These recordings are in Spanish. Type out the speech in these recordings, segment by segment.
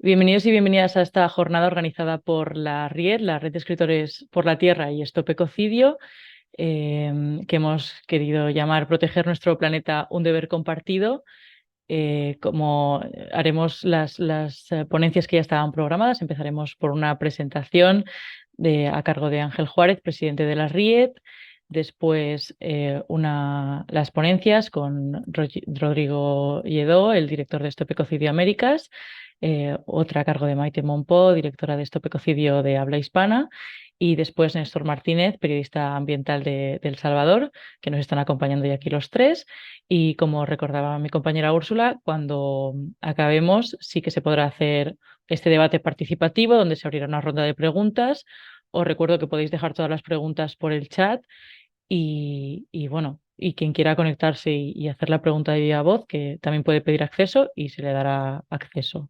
Bienvenidos y bienvenidas a esta jornada organizada por la RIED, la Red de Escritores por la Tierra y Stop Ecocidio, que hemos querido llamar Proteger nuestro planeta, un deber compartido. Como haremos las ponencias que ya estaban programadas, empezaremos por una presentación a cargo de Ángel Juárez, presidente de la RIED. Después las ponencias con Rodrigo Lledó, el director de Stop Ecocidio Américas, otra a cargo de Maite Monpó, directora de Stop Ecocidio de habla hispana, y después Néstor Martínez, periodista ambiental de El Salvador, que nos están acompañando ya aquí los tres. Y como recordaba mi compañera Úrsula, cuando acabemos sí que se podrá hacer este debate participativo donde se abrirá una ronda de preguntas. Os recuerdo que podéis dejar todas las preguntas por el chat y bueno, y quien quiera conectarse y hacer la pregunta de viva voz, que también puede pedir acceso y se le dará acceso.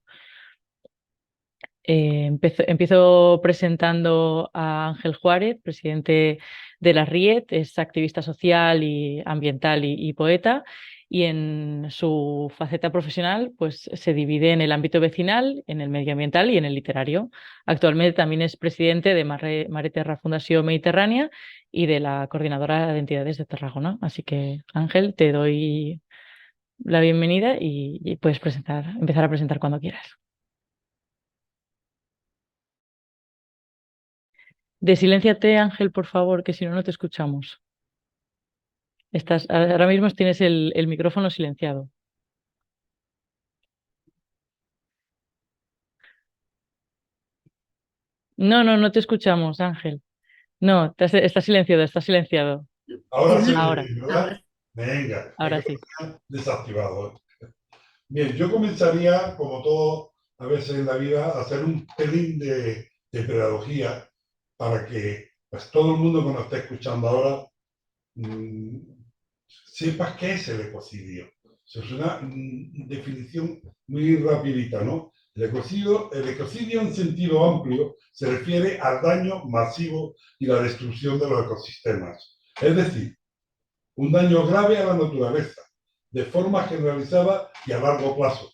Empiezo presentando a Ángel Juárez, presidente de la RIET, es activista social y ambiental y poeta, y en su faceta profesional pues, se divide en el ámbito vecinal, en el medioambiental y en el literario. Actualmente también es presidente de Mare Terra Fundació Mediterránea y de la Coordinadora de Entidades de Tarragona. Así que, Ángel, te doy la bienvenida y puedes empezar a presentar cuando quieras. Desilénciate, Ángel, por favor, que si no, no te escuchamos. Ahora mismo tienes el micrófono silenciado. No, no, no te escuchamos, Ángel. No, está silenciado, está silenciado. Ahora sí me Ahora, oís, ¿verdad? Venga, es que ahora lo sí. tenía desactivado. Bien, yo comenzaría, como todo a veces en la vida, a hacer un pelín de pedagogía para que pues, todo el mundo que nos esté escuchando ahora mm, sepa qué es el ecocidio. Es una definición muy rapidita, ¿no? El ecocidio en sentido amplio se refiere al daño masivo y la destrucción de los ecosistemas. Es decir, un daño grave a la naturaleza, de forma generalizada y a largo plazo.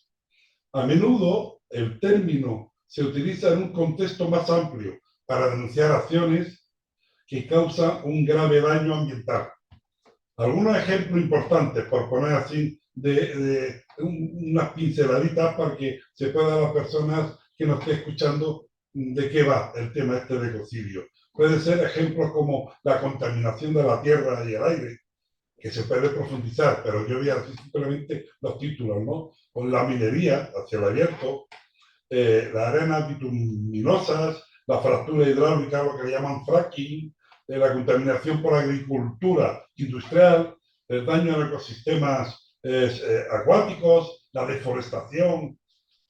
A menudo el término se utiliza en un contexto más amplio para denunciar acciones que causan un grave daño ambiental. Algunos ejemplos importantes, por poner así, de unas pinceladitas para que se pueda las personas que nos estén escuchando de qué va el tema este de ecocidio. Pueden ser ejemplos como la contaminación de la tierra y el aire, que se puede profundizar, pero yo voy a decir simplemente los títulos, ¿no? Con la minería a cielo abierto, las arenas bituminosas, la fractura hidráulica, lo que le llaman fracking, la contaminación por agricultura industrial, el daño a ecosistemas acuáticos, la deforestación,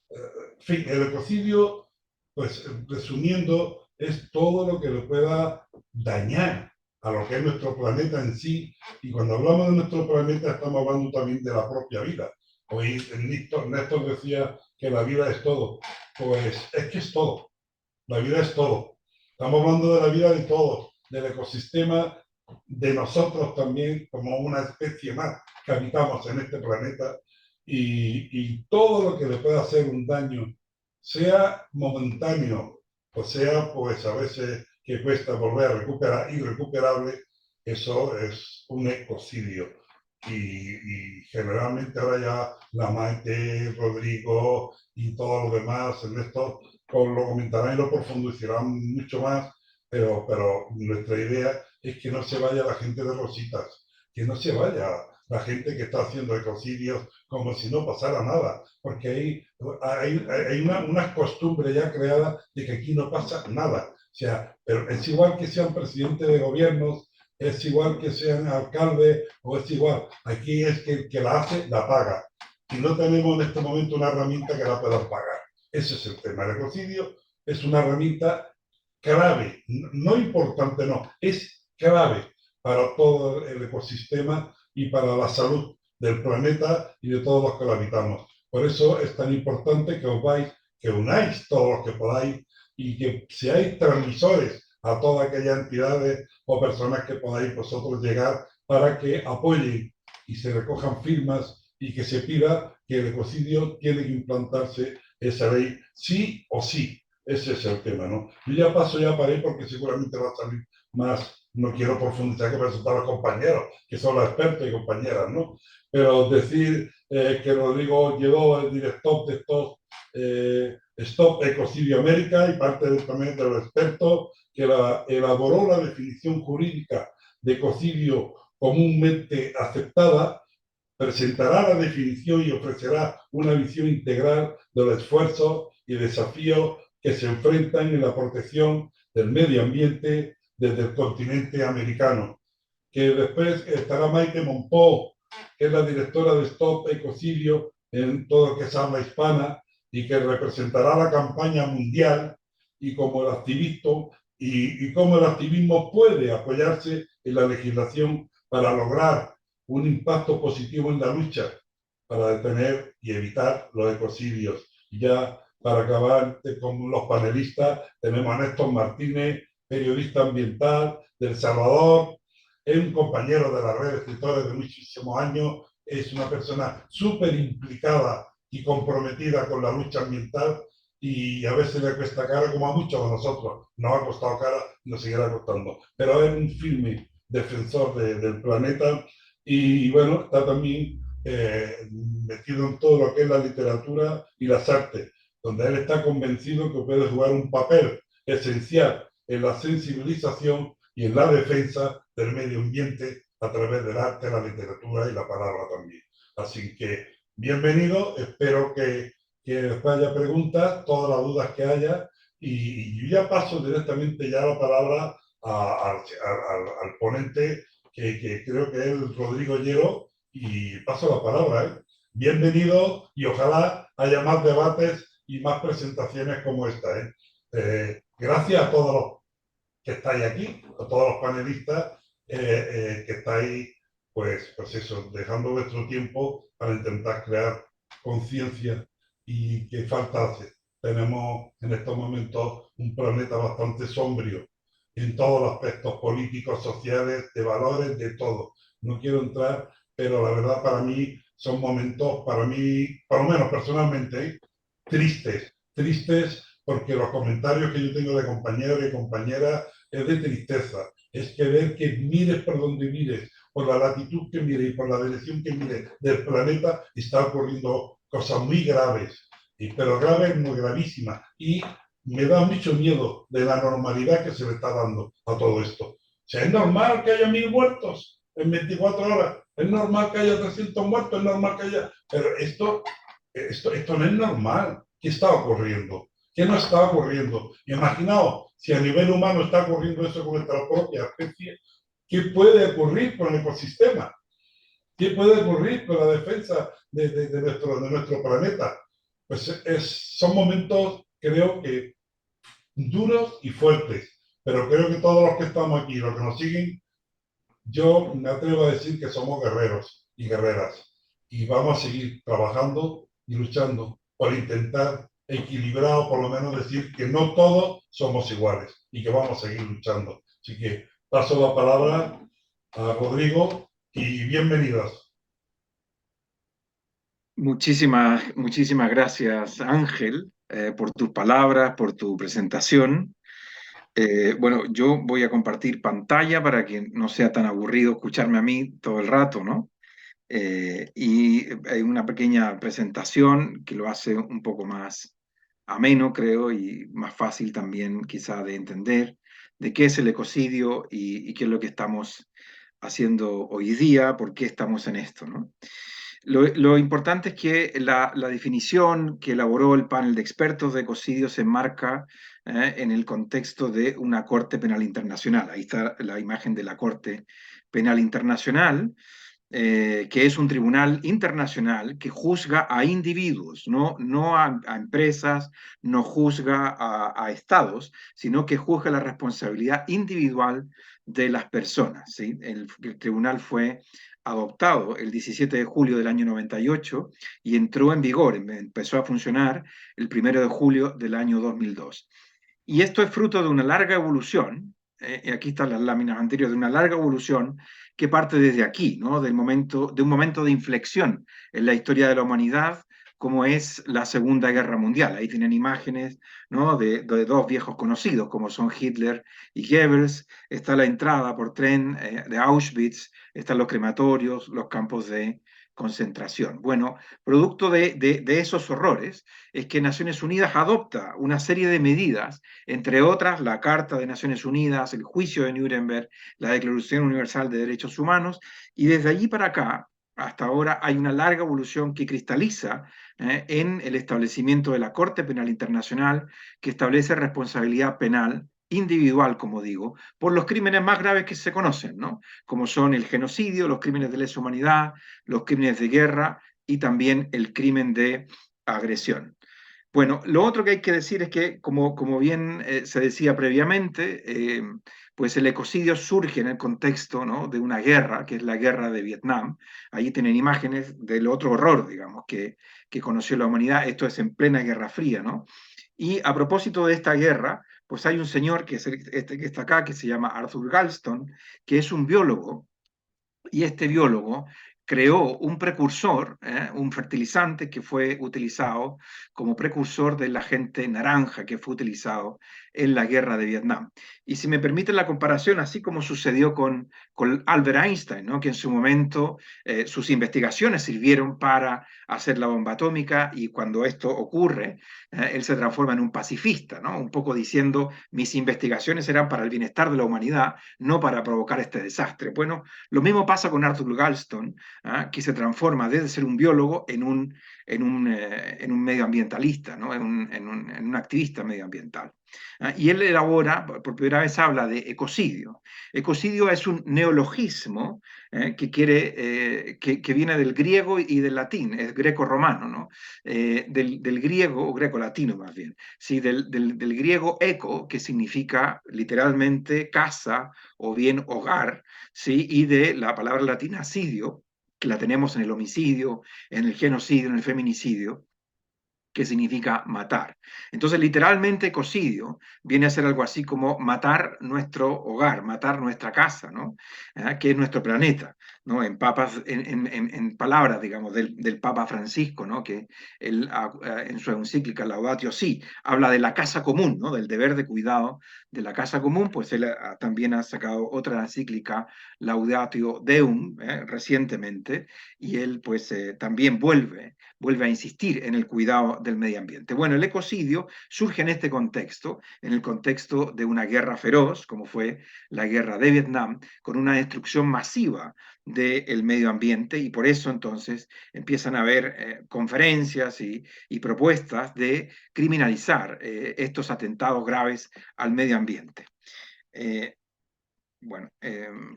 en fin, el ecocidio, pues resumiendo, es todo lo que le pueda dañar a lo que es nuestro planeta en sí. Y cuando hablamos de nuestro planeta, estamos hablando también de la propia vida. Hoy Néstor decía que la vida es todo. Pues es que es todo. La vida es todo. Estamos hablando de la vida de todos, del ecosistema, de nosotros también, como una especie más que habitamos en este planeta. Y todo lo que le pueda hacer un daño, sea momentáneo, o sea, pues a veces que cuesta volver a recuperar, irrecuperable, eso es un ecocidio. Y generalmente ahora ya la Maite, Rodrigo y todos los demás en esto lo comentarán y lo profundizarán mucho más, pero nuestra idea es que no se vaya la gente de rositas, que no se vaya la gente que está haciendo ecocidios como si no pasara nada, porque hay una costumbre ya creada de que aquí no pasa nada. O sea, pero es igual que sean presidentes de gobiernos, es igual que sean alcaldes, o es igual. Aquí es que el que la hace, la paga. Y no tenemos en este momento una herramienta que la puedan pagar. Ese es el tema. El ecocidio es una herramienta clave, no importante, no, es clave para todo el ecosistema y para la salud del planeta y de todos los que lo habitamos. Por eso es tan importante que os vais, que unáis todos los que podáis y que seáis transmisores a todas aquellas entidades o personas que podáis vosotros llegar para que apoyen y se recojan firmas y que se pida que el ecocidio tiene que implantarse esa ley sí o sí. Ese es el tema, ¿no? Yo ya paso ya para ahí porque seguramente va a salir más. No quiero profundizar que presentar a los compañeros, que son los expertos y compañeras, ¿no? Pero decir que Rodrigo llegó el director de estos Stop Ecocidio América y parte también de los expertos que elaboró la definición jurídica de ecocidio comúnmente aceptada, presentará la definición y ofrecerá una visión integral de los esfuerzos y desafíos que se enfrentan en la protección del medio ambiente desde el continente americano. Que después estará Maite Monpó, que es la directora de Stop Ecocidio en todo lo que es habla hispana y que representará la campaña mundial y como el activismo y cómo el activismo puede apoyarse en la legislación para lograr un impacto positivo en la lucha para detener y evitar los ecocidios. Y ya para acabar con los panelistas, tenemos a Néstor Martínez, periodista ambiental de El Salvador, es un compañero de la red de escritores de muchísimos años, es una persona súper implicada y comprometida con la lucha ambiental y a veces le cuesta cara como a muchos de nosotros. Nos ha costado cara y nos seguirá costando. Pero es un firme defensor del planeta y bueno, está también metido en todo lo que es la literatura y las artes, donde él está convencido que puede jugar un papel esencial en la sensibilización y en la defensa del medio ambiente a través del arte, la literatura y la palabra también. Así que bienvenido, espero que después haya preguntas, todas las dudas que haya, y yo ya paso directamente ya la palabra al ponente que creo que es Rodrigo Llero, y paso la palabra. Bienvenido y ojalá haya más debates y más presentaciones como esta. Gracias a todos los que estáis aquí, a todos los panelistas que estáis, pues eso, dejando vuestro tiempo para intentar crear conciencia y qué falta hace. Tenemos en estos momentos un planeta bastante sombrío en todos los aspectos políticos, sociales, de valores, de todo. No quiero entrar, pero la verdad para mí son momentos, para mí, por lo menos personalmente, tristes, tristes porque los comentarios que yo tengo de compañeros y compañeras es de tristeza. Es que ver que mires por donde mires, por la latitud que mires y por la dirección que mires del planeta, está ocurriendo cosas muy graves, pero graves, muy gravísimas. Y me da mucho miedo de la normalidad que se le está dando a todo esto. O sea, es normal que haya 1000 muertos en 24 horas, es normal que haya 300 muertos, es normal que haya... Pero esto no es normal. ¿Qué está ocurriendo? ¿Qué no está ocurriendo? Imaginaos, si a nivel humano está ocurriendo eso con nuestra propia especie, ¿qué puede ocurrir con el ecosistema? ¿Qué puede ocurrir con la defensa de nuestro planeta? Pues son momentos, creo que, duros y fuertes, pero creo que todos los que estamos aquí, los que nos siguen, yo me atrevo a decir que somos guerreros y guerreras y vamos a seguir trabajando y luchando por intentar equilibrar o por lo menos decir que no todos somos iguales y que vamos a seguir luchando. Así que paso la palabra a Rodrigo y bienvenidos. Muchísimas gracias, Ángel, por tus palabras, por tu presentación. Bueno, yo voy a compartir pantalla para que no sea tan aburrido escucharme a mí todo el rato, ¿no? Y hay una pequeña presentación que lo hace un poco más ameno, creo, y más fácil también quizá de entender de qué es el ecocidio y qué es lo que estamos haciendo hoy día, por qué estamos en esto, ¿no? Lo importante es que la definición que elaboró el panel de expertos de ecocidio se enmarca en el contexto de una Corte Penal Internacional. Ahí está la imagen de la Corte Penal Internacional, que es un tribunal internacional que juzga a individuos, no a empresas, no juzga a estados, sino que juzga la responsabilidad individual de las personas. ¿Sí? El tribunal fue adoptado el 17 de julio del año 98 y entró en vigor, empezó a funcionar el 1 de julio del año 2002. Y esto es fruto de una larga evolución, y aquí están las láminas anteriores, de una larga evolución que parte desde aquí, ¿no? De un momento de inflexión en la historia de la humanidad, como es la Segunda Guerra Mundial. Ahí tienen imágenes, ¿no?, de dos viejos conocidos, como son Hitler y Goebbels. Está la entrada por tren de Auschwitz, están los crematorios, los campos de concentración. Bueno, producto de esos horrores es que Naciones Unidas adopta una serie de medidas, entre otras la Carta de Naciones Unidas, el Juicio de Nuremberg, la Declaración Universal de Derechos Humanos, y desde allí para acá, hasta ahora, hay una larga evolución que cristaliza en el establecimiento de la Corte Penal Internacional, que establece responsabilidad penal individual, como digo, por los crímenes más graves que se conocen, ¿no?, como son el genocidio, los crímenes de lesa humanidad, los crímenes de guerra y también el crimen de agresión. Bueno, lo otro que hay que decir es que, como bien se decía previamente, pues el ecocidio surge en el contexto, ¿no?, de una guerra, que es la guerra de Vietnam. Allí tienen imágenes del otro horror, digamos, que conoció la humanidad. Esto es en plena Guerra Fría, ¿no? Y a propósito de esta guerra, pues hay un señor que es este que está acá, que se llama Arthur Galston, que es un biólogo, y este biólogo creó un precursor, un fertilizante que fue utilizado como precursor del agente naranja que fue utilizado en la guerra de Vietnam. Y si me permiten la comparación, así como sucedió con Albert Einstein, ¿no?, que en su momento sus investigaciones sirvieron para hacer la bomba atómica, y cuando esto ocurre, él se transforma en un pacifista, ¿no?, un poco diciendo, mis investigaciones eran para el bienestar de la humanidad, no para provocar este desastre. Bueno, lo mismo pasa con Arthur Galston, que se transforma desde ser un biólogo en un medioambientalista, ¿no?, en un activista medioambiental. Y él elabora, por primera vez habla de ecocidio. Ecocidio es un neologismo que viene del griego y del latín, es greco-romano, ¿no? Del griego, o greco-latino más bien, sí, del griego eco, que significa literalmente casa o bien hogar, ¿sí?, y de la palabra latina sidio, que la tenemos en el homicidio, en el genocidio, en el feminicidio, que significa matar. Entonces, literalmente, ecocidio viene a ser algo así como matar nuestro hogar, matar nuestra casa, ¿no?, que es nuestro planeta, ¿no?, en palabras, digamos, del Papa Francisco, ¿no?, que él, en su encíclica Laudatio Si, habla de la casa común, ¿no?, del deber de cuidado de la casa común. Pues él también ha sacado otra encíclica, Laudatio Deum, recientemente, y él pues también vuelve a insistir en el cuidado del medio ambiente. Bueno, el ecocidio surge en este contexto, en el contexto de una guerra feroz, como fue la guerra de Vietnam, con una destrucción masiva del medio ambiente, y por eso entonces empiezan a haber conferencias y propuestas de criminalizar estos atentados graves al medio ambiente. Bueno,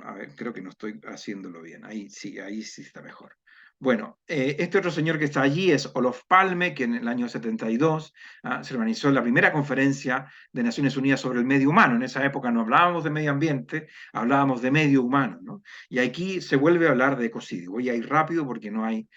a ver, creo que no estoy haciéndolo bien. Ahí sí está mejor. Bueno, este otro señor que está allí es Olof Palme, que en el año 72 se organizó la primera conferencia de Naciones Unidas sobre el medio humano. En esa época no hablábamos de medio ambiente, hablábamos de medio humano, ¿no? Y aquí se vuelve a hablar de ecocidio. Voy a ir rápido porque no hay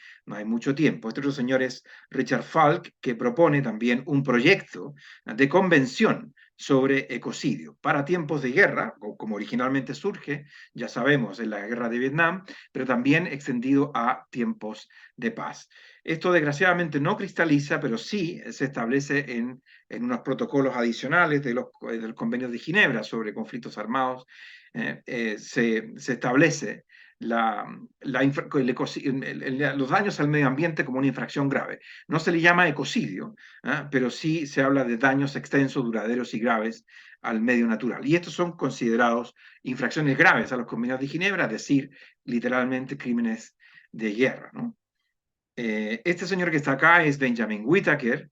mucho tiempo. Este otro señor es Richard Falk, que propone también un proyecto de convención sobre ecocidio para tiempos de guerra, como originalmente surge, ya sabemos, en la guerra de Vietnam, pero también extendido a tiempos de paz. Esto desgraciadamente no cristaliza, pero sí se establece en unos protocolos adicionales del Convenio de Ginebra sobre conflictos armados. Se establece los daños al medio ambiente como una infracción grave. No se le llama ecocidio, pero sí se habla de daños extensos, duraderos y graves al medio natural. Y estos son considerados infracciones graves a los convenios de Ginebra, es decir, literalmente crímenes de guerra, ¿no? Este señor que está acá es Benjamin Whittaker,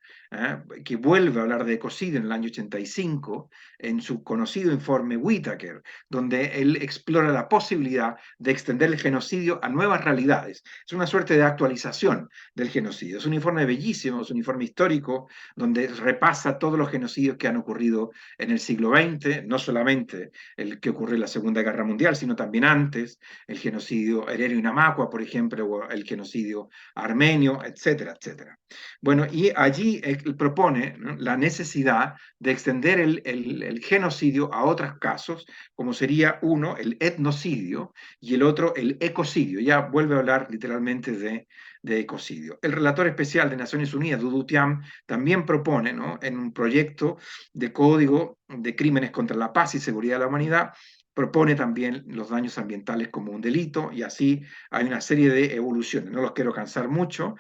que vuelve a hablar de ecocidio en el año 85, en su conocido informe Whittaker, donde él explora la posibilidad de extender el genocidio a nuevas realidades. Es una suerte de actualización del genocidio. Es un informe bellísimo, es un informe histórico, donde repasa todos los genocidios que han ocurrido en el siglo XX, no solamente el que ocurrió en la Segunda Guerra Mundial, sino también antes, el genocidio Herero y Namaqua, por ejemplo, o el genocidio armenio, etcétera, etcétera. Bueno, y allí él propone, ¿no?, la necesidad de extender el genocidio a otros casos, como sería uno, el etnocidio, y el otro, el ecocidio. Ya vuelve a hablar literalmente de ecocidio. El relator especial de Naciones Unidas, Dudu Tiam, también propone, ¿no?, en un proyecto de código de crímenes contra la paz y seguridad de la humanidad, propone también los daños ambientales como un delito, y así hay una serie de evoluciones. No los quiero cansar mucho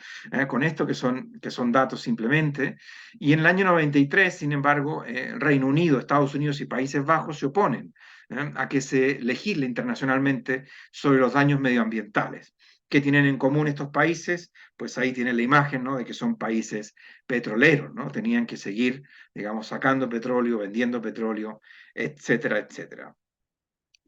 con esto, que son datos simplemente. Y en el año 93, sin embargo, Reino Unido, Estados Unidos y Países Bajos se oponen a que se legisle internacionalmente sobre los daños medioambientales. ¿Qué tienen en común estos países? Pues ahí tienen la imagen, ¿no?, de que son países petroleros, ¿no? Tenían que seguir, digamos, sacando petróleo, vendiendo petróleo, etcétera, etcétera.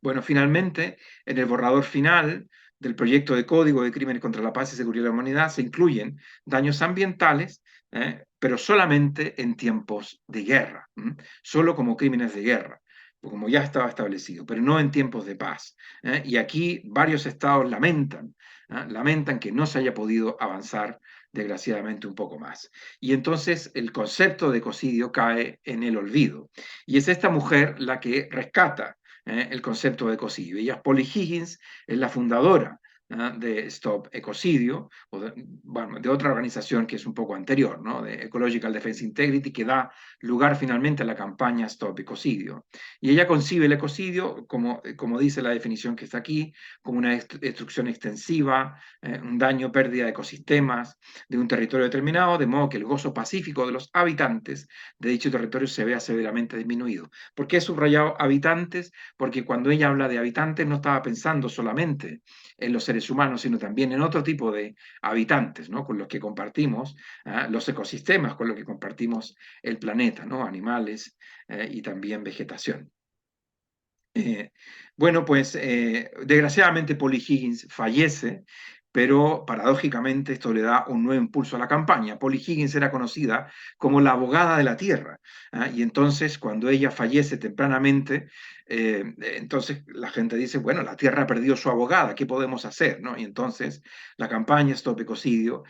Bueno, finalmente, en el borrador final del proyecto de Código de Crímenes contra la Paz y Seguridad de la Humanidad se incluyen daños ambientales, pero solamente en tiempos de guerra, solo como crímenes de guerra, como ya estaba establecido, pero no en tiempos de paz. Y aquí varios estados lamentan que no se haya podido avanzar desgraciadamente un poco más. Y entonces el concepto de ecocidio cae en el olvido. Y es esta mujer la que rescata el concepto de ecocidio. Ella es Polly Higgins, es la fundadora de Stop Ecocidio, o de otra organización que es un poco anterior, ¿no?, de Ecological Defense Integrity, que da lugar finalmente a la campaña Stop Ecocidio. Y ella concibe el ecocidio, como dice la definición que está aquí, como una destrucción extensiva, un daño, pérdida de ecosistemas de un territorio determinado, de modo que el gozo pacífico de los habitantes de dicho territorio se vea severamente disminuido. ¿Por qué he subrayado habitantes? Porque cuando ella habla de habitantes no estaba pensando solamente en los seres humanos, sino también en otro tipo de habitantes, ¿no?, con los que compartimos los ecosistemas, con los que compartimos el planeta, ¿no?, animales y también vegetación. Bueno, pues desgraciadamente Polly Higgins fallece, pero paradójicamente esto le da un nuevo impulso a la campaña. Polly Higgins era conocida como la abogada de la tierra, y entonces cuando ella fallece tempranamente, entonces la gente dice, bueno, la tierra perdió su abogada, ¿qué podemos hacer?, ¿no? Y entonces la campaña Stop Ecocidio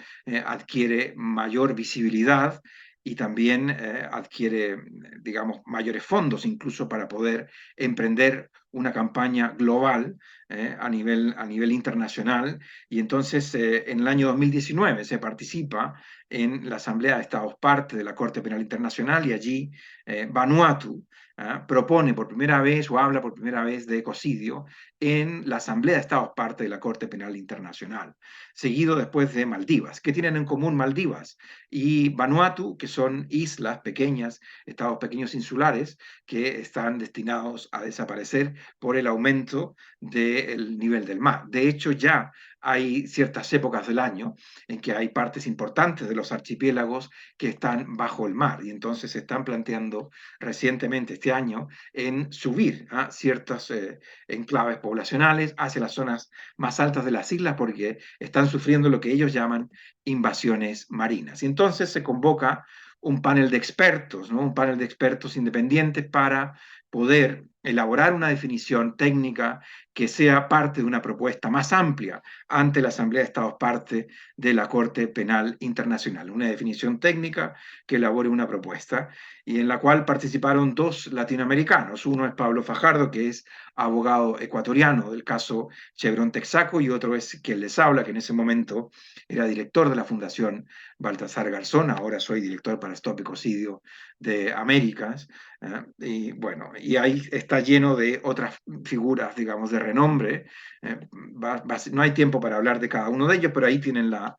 adquiere mayor visibilidad y también adquiere, digamos, mayores fondos incluso para poder emprender una campaña global a nivel internacional. Y entonces en el año 2019 se participa en la Asamblea de Estados Parte de la Corte Penal Internacional, y allí Vanuatu propone por primera vez o habla por primera vez de ecocidio en la Asamblea de Estados Parte de la Corte Penal Internacional, seguido después de Maldivas. ¿Qué tienen en común Maldivas y Vanuatu? Que son islas pequeñas, estados pequeños insulares, que están destinados a desaparecer por el aumento del nivel del mar. De hecho, ya hay ciertas épocas del año en que hay partes importantes de los archipiélagos que están bajo el mar, y entonces se están planteando recientemente este año en subir a ciertos enclaves poblacionales hacia las zonas más altas de las islas, porque están sufriendo lo que ellos llaman invasiones marinas. Y entonces se convoca un panel de expertos, ¿no?, un panel de expertos independientes para poder elaborar una definición técnica que sea parte de una propuesta más amplia ante la Asamblea de Estados Parte de la Corte Penal Internacional. Una definición técnica que elabore una propuesta, y en la cual participaron dos latinoamericanos. Uno es Pablo Fajardo, que es abogado ecuatoriano del caso Chevron Texaco, y otro es quien les habla, que en ese momento era director de la Fundación Baltasar Garzón. Ahora soy director para Stop Ecocidio de Américas. Y bueno, y ahí está lleno de otras figuras, digamos, de renombre. No hay tiempo para hablar de cada uno de ellos, pero ahí tienen la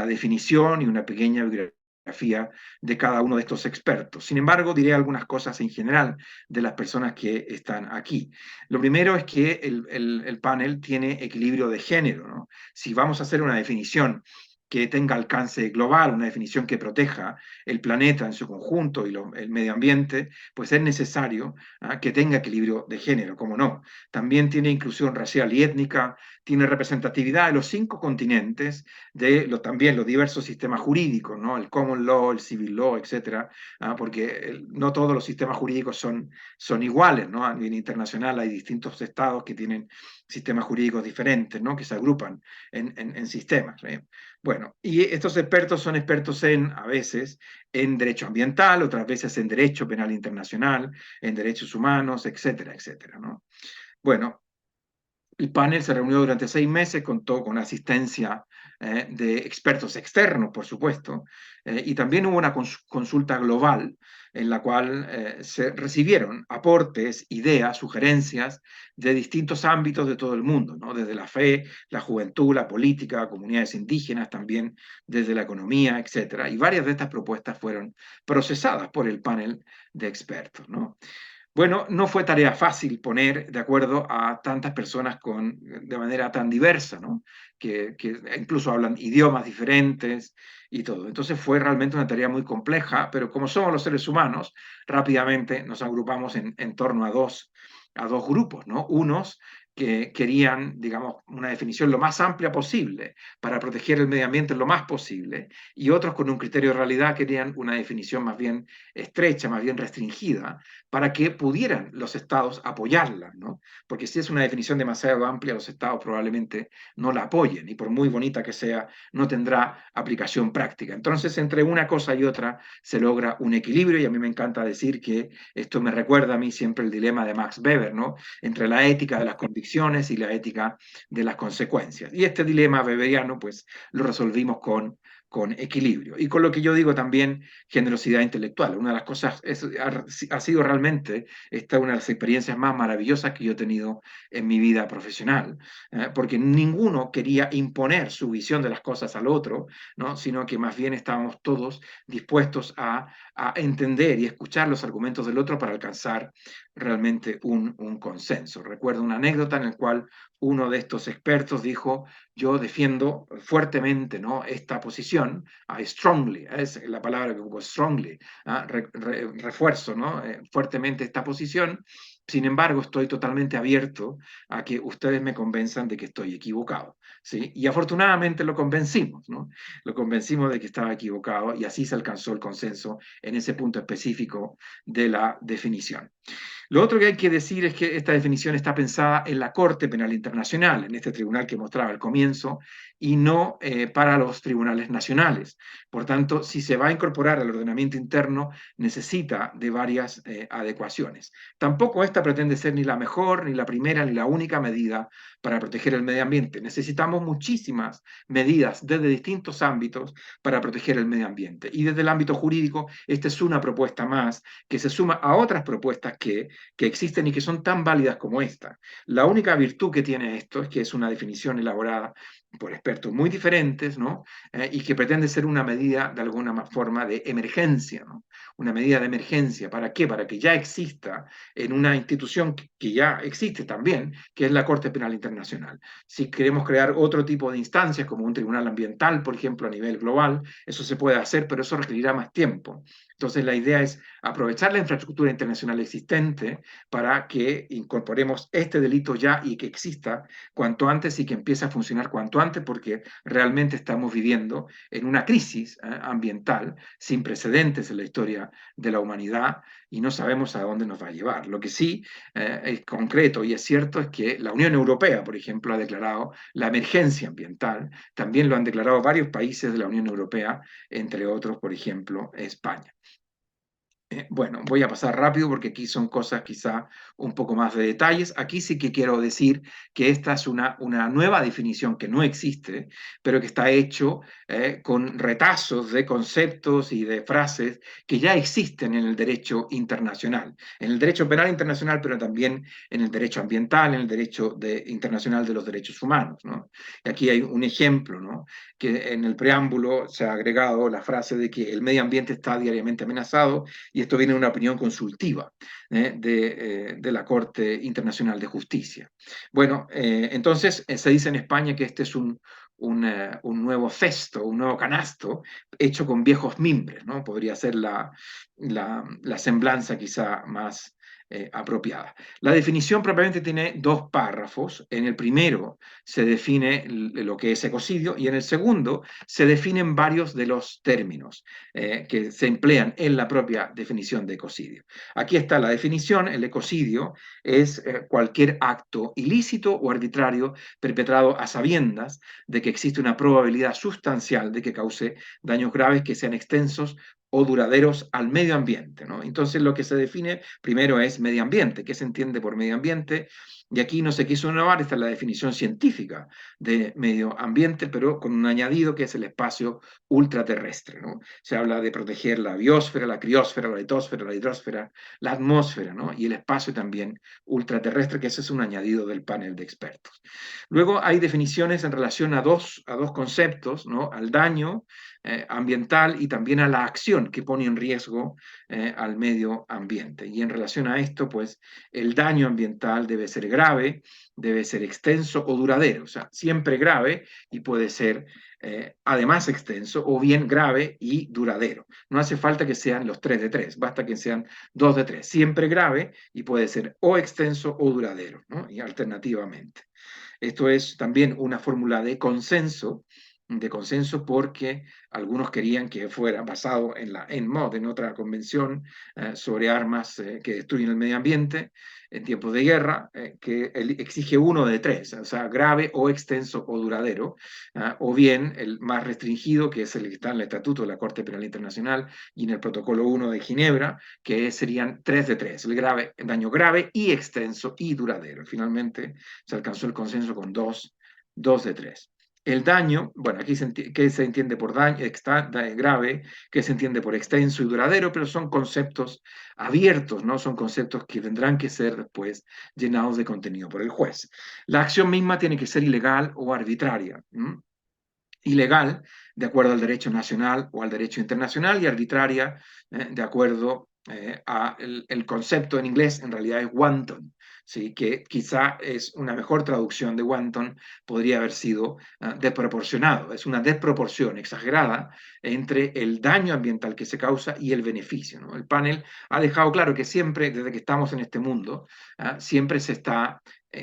definición y una pequeña biografía de cada uno de estos expertos. Sin embargo, diré algunas cosas en general de las personas que están aquí. Lo primero es que el panel tiene equilibrio de género, ¿no? Si vamos a hacer una definición que tenga alcance global, una definición que proteja el planeta en su conjunto y el medio ambiente, pues es necesario que tenga equilibrio de género, ¿cómo no? También tiene inclusión racial y étnica, tiene representatividad de los 5 continentes, también los diversos sistemas jurídicos, ¿no?, el common law, el civil law, etc., porque no todos los sistemas jurídicos son iguales, ¿no? A nivel internacional hay distintos estados que tienen sistemas jurídicos diferentes, ¿no? Que se agrupan en sistemas. Bueno, y estos expertos son expertos a veces, en derecho ambiental, otras veces en derecho penal internacional, en derechos humanos, etcétera, etcétera, ¿no? Bueno, el panel se reunió durante 6 meses, contó con asistencia de expertos externos, por supuesto, y también hubo una consulta global en la cual se recibieron aportes, ideas, sugerencias de distintos ámbitos de todo el mundo, ¿no? Desde la fe, la juventud, la política, comunidades indígenas, también desde la economía, etcétera. Y varias de estas propuestas fueron procesadas por el panel de expertos, ¿no? Bueno, no fue tarea fácil poner de acuerdo a tantas personas de manera tan diversa, ¿no? Que incluso hablan idiomas diferentes y todo. Entonces fue realmente una tarea muy compleja, pero como somos los seres humanos, rápidamente nos agrupamos en torno a dos grupos, ¿no? Unos que querían, digamos, una definición lo más amplia posible para proteger el medio ambiente lo más posible, y otros con un criterio de realidad querían una definición más bien estrecha, más bien restringida, para que pudieran los estados apoyarla, ¿no? Porque si es una definición demasiado amplia, los estados probablemente no la apoyen, y por muy bonita que sea, no tendrá aplicación práctica. Entonces, entre una cosa y otra se logra un equilibrio, y a mí me encanta decir que esto me recuerda a mí siempre el dilema de Max Weber, ¿no? Entre la ética de las convicciones y la ética de las consecuencias. Y este dilema weberiano, pues, lo resolvimos con equilibrio. Y con lo que yo digo también, generosidad intelectual. Una de las cosas ha sido realmente una de las experiencias más maravillosas que yo he tenido en mi vida profesional, porque ninguno quería imponer su visión de las cosas al otro, ¿no? Sino que más bien estábamos todos dispuestos a entender y escuchar los argumentos del otro para alcanzar realmente un consenso. Recuerdo una anécdota en la cual uno de estos expertos dijo: yo defiendo fuertemente, ¿no?, esta posición, strongly, es la palabra que ocupo, strongly, refuerzo, ¿no?, fuertemente esta posición. Sin embargo, estoy totalmente abierto a que ustedes me convenzan de que estoy equivocado, ¿sí? Y afortunadamente lo convencimos, ¿no? Lo convencimos de que estaba equivocado, y así se alcanzó el consenso en ese punto específico de la definición. Lo otro que hay que decir es que esta definición está pensada en la Corte Penal Internacional, en este tribunal que mostraba al comienzo, y no para los tribunales nacionales. Por tanto, si se va a incorporar al ordenamiento interno, necesita de varias adecuaciones. Tampoco esta pretende ser ni la mejor, ni la primera, ni la única medida para proteger el medio ambiente. Necesitamos muchísimas medidas desde distintos ámbitos para proteger el medio ambiente. Y desde el ámbito jurídico, esta es una propuesta más que se suma a otras propuestas que existen y que son tan válidas como esta. La única virtud que tiene esto es que es una definición elaborada por expertos muy diferentes, ¿no? Y que pretende ser una medida de alguna forma de emergencia, ¿no? Una medida de emergencia. ¿Para qué? Para que ya exista en una institución que ya existe también, que es la Corte Penal Internacional. Si queremos crear otro tipo de instancias, como un tribunal ambiental, por ejemplo, a nivel global, eso se puede hacer, pero eso requerirá más tiempo. Entonces, la idea es aprovechar la infraestructura internacional existente para que incorporemos este delito ya y que exista cuanto antes y que empiece a funcionar cuanto antes, porque realmente estamos viviendo en una crisis ambiental sin precedentes en la historia de la humanidad, y no sabemos a dónde nos va a llevar. Lo que sí es concreto y es cierto es que la Unión Europea, por ejemplo, ha declarado la emergencia ambiental. También lo han declarado varios países de la Unión Europea, entre otros, por ejemplo, España. Bueno, voy a pasar rápido porque aquí son cosas quizá un poco más de detalles. Aquí sí que quiero decir que esta es una nueva definición que no existe, pero que está hecho con retazos de conceptos y de frases que ya existen en el derecho internacional, en el derecho penal internacional, pero también en el derecho ambiental, en el derecho internacional de los derechos humanos, ¿no? Y aquí hay un ejemplo, ¿no?, que en el preámbulo se ha agregado la frase de que el medio ambiente está diariamente amenazado, y esto viene de una opinión consultiva de la Corte Internacional de Justicia. Bueno, entonces se dice en España que este es un nuevo cesto, un nuevo canasto hecho con viejos mimbres, ¿no? Podría ser la semblanza quizá más apropiada. La definición propiamente tiene 2 párrafos. En el primero se define lo que es ecocidio y en el segundo se definen varios de los términos que se emplean en la propia definición de ecocidio. Aquí está la definición: el ecocidio es cualquier acto ilícito o arbitrario perpetrado a sabiendas de que existe una probabilidad sustancial de que cause daños graves que sean extensos o duraderos al medio ambiente, ¿no? Entonces lo que se define primero es medio ambiente. ¿Qué se entiende por medio ambiente? Y aquí no se quiso innovar, esta es la definición científica de medio ambiente, pero con un añadido que es el espacio ultraterrestre, ¿no? Se habla de proteger la biosfera, la criosfera, la litosfera, la hidrosfera, la atmósfera, ¿no? Y el espacio también ultraterrestre, que ese es un añadido del panel de expertos. Luego hay definiciones en relación a dos conceptos, ¿no? Al daño ambiental y también a la acción que pone en riesgo al medio ambiente. Y en relación a esto, pues el daño ambiental debe ser grave, debe ser extenso o duradero, o sea, siempre grave y puede ser además extenso o bien grave y duradero. No hace falta que sean los 3 de 3, basta que sean 2 de 3, siempre grave y puede ser o extenso o duradero, ¿no? Y alternativamente. Esto es también una fórmula de consenso porque algunos querían que fuera basado en la ENMOD, en otra convención sobre armas que destruyen el medio ambiente en tiempos de guerra, que exige 1 de 3, o sea, grave o extenso o duradero, o bien el más restringido, que es el que está en el Estatuto de la Corte Penal Internacional y en el Protocolo 1 de Ginebra, que serían 3 de 3, el daño grave y extenso y duradero. Finalmente se alcanzó el consenso con 2 de 3. El daño, bueno, aquí ¿qué se entiende por daño grave? ¿Qué se entiende por extenso y duradero? Pero son conceptos abiertos, ¿no? Son conceptos que tendrán que ser después llenados de contenido por el juez. La acción misma tiene que ser ilegal o arbitraria. Ilegal de acuerdo al derecho nacional o al derecho internacional y arbitraria de acuerdo a el concepto en inglés, en realidad es wanton, ¿sí? Que quizá es una mejor traducción de wanton, podría haber sido desproporcionado. Es una desproporción exagerada entre el daño ambiental que se causa y el beneficio, ¿no? El panel ha dejado claro que siempre, desde que estamos en este mundo, siempre se está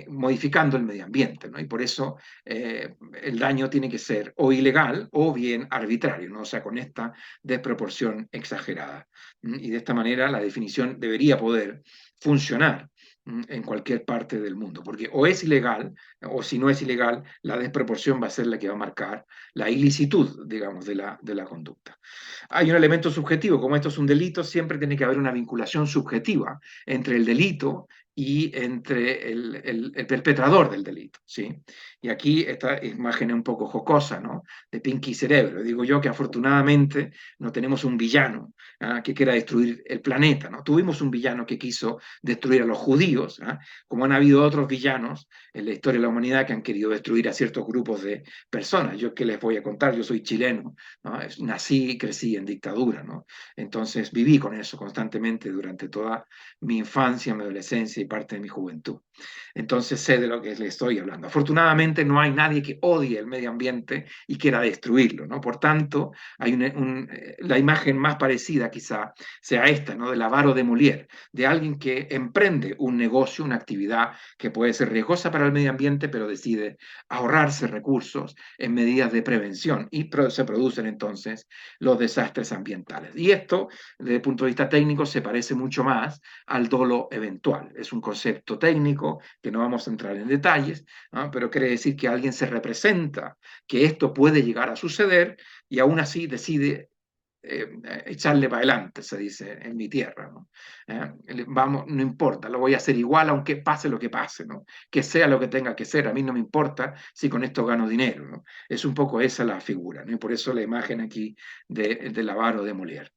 modificando el medio ambiente, ¿no? Y por eso el daño tiene que ser o ilegal o bien arbitrario, ¿no? O sea, con esta desproporción exagerada. Y de esta manera la definición debería poder funcionar en cualquier parte del mundo, porque o es ilegal o si no es ilegal, la desproporción va a ser la que va a marcar la ilicitud, digamos, de la conducta. Hay un elemento subjetivo, como esto es un delito, siempre tiene que haber una vinculación subjetiva entre el delito y entre el perpetrador del delito, ¿sí? Y aquí esta imagen es un poco jocosa, ¿no? De Pinky Cerebro. Digo yo que afortunadamente no tenemos un villano que quiera destruir el planeta, ¿no? Tuvimos un villano que quiso destruir a los judíos, como han habido otros villanos en la historia de la humanidad que han querido destruir a ciertos grupos de personas. Yo qué les voy a contar, yo soy chileno, ¿no? Nací y crecí en dictadura, ¿no? Entonces viví con eso constantemente durante toda mi infancia, mi adolescencia y parte de mi juventud. Entonces sé de lo que le estoy hablando. Afortunadamente no hay nadie que odie el medio ambiente y quiera destruirlo, ¿no? Por tanto, hay la imagen más parecida quizá sea esta, ¿no? Del avaro de Molière, de alguien que emprende un negocio, una actividad que puede ser riesgosa para el medio ambiente, pero decide ahorrarse recursos en medidas de prevención y se producen entonces los desastres ambientales. Y esto, desde el punto de vista técnico, se parece mucho más al dolo eventual. Es un concepto técnico que no vamos a entrar en detalles, ¿no? Pero quiere decir que alguien se representa que esto puede llegar a suceder y aún así decide echarle para adelante, se dice en mi tierra, ¿no? Vamos, no importa, lo voy a hacer igual aunque pase lo que pase, ¿no? Que sea lo que tenga que ser, a mí no me importa si con esto gano dinero, ¿no? Es un poco esa la figura, ¿no? Y por eso la imagen aquí del avaro de Molière.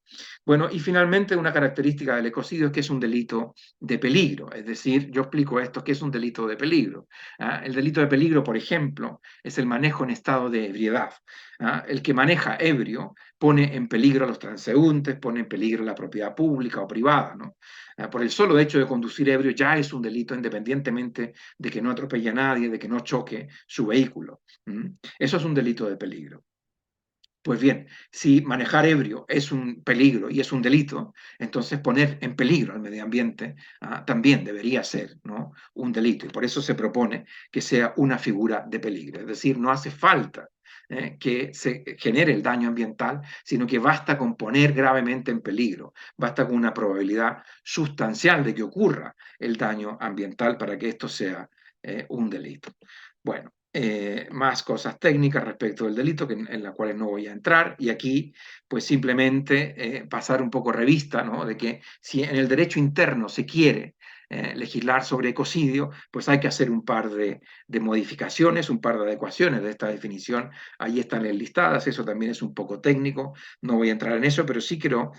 Bueno, y finalmente una característica del ecocidio es que es un delito de peligro, es decir, yo explico esto, que es un delito de peligro. El delito de peligro, por ejemplo, es el manejo en estado de ebriedad. El que maneja ebrio pone en peligro a los transeúntes, pone en peligro la propiedad pública o privada, ¿no? Por el solo hecho de conducir ebrio ya es un delito independientemente de que no atropelle a nadie, de que no choque su vehículo. Eso es un delito de peligro. Pues bien, si manejar ebrio es un peligro y es un delito, entonces poner en peligro al medio ambiente también debería ser, ¿no?, un delito. Y por eso se propone que sea una figura de peligro. Es decir, no hace falta que se genere el daño ambiental, sino que basta con poner gravemente en peligro, basta con una probabilidad sustancial de que ocurra el daño ambiental para que esto sea un delito. Bueno, más cosas técnicas respecto del delito en las cuales no voy a entrar, y aquí pues simplemente pasar un poco revista, ¿no?, de que si en el derecho interno se quiere legislar sobre ecocidio, pues hay que hacer un par de modificaciones, un par de adecuaciones de esta definición. Ahí están enlistadas, eso también es un poco técnico, no voy a entrar en eso, pero sí quiero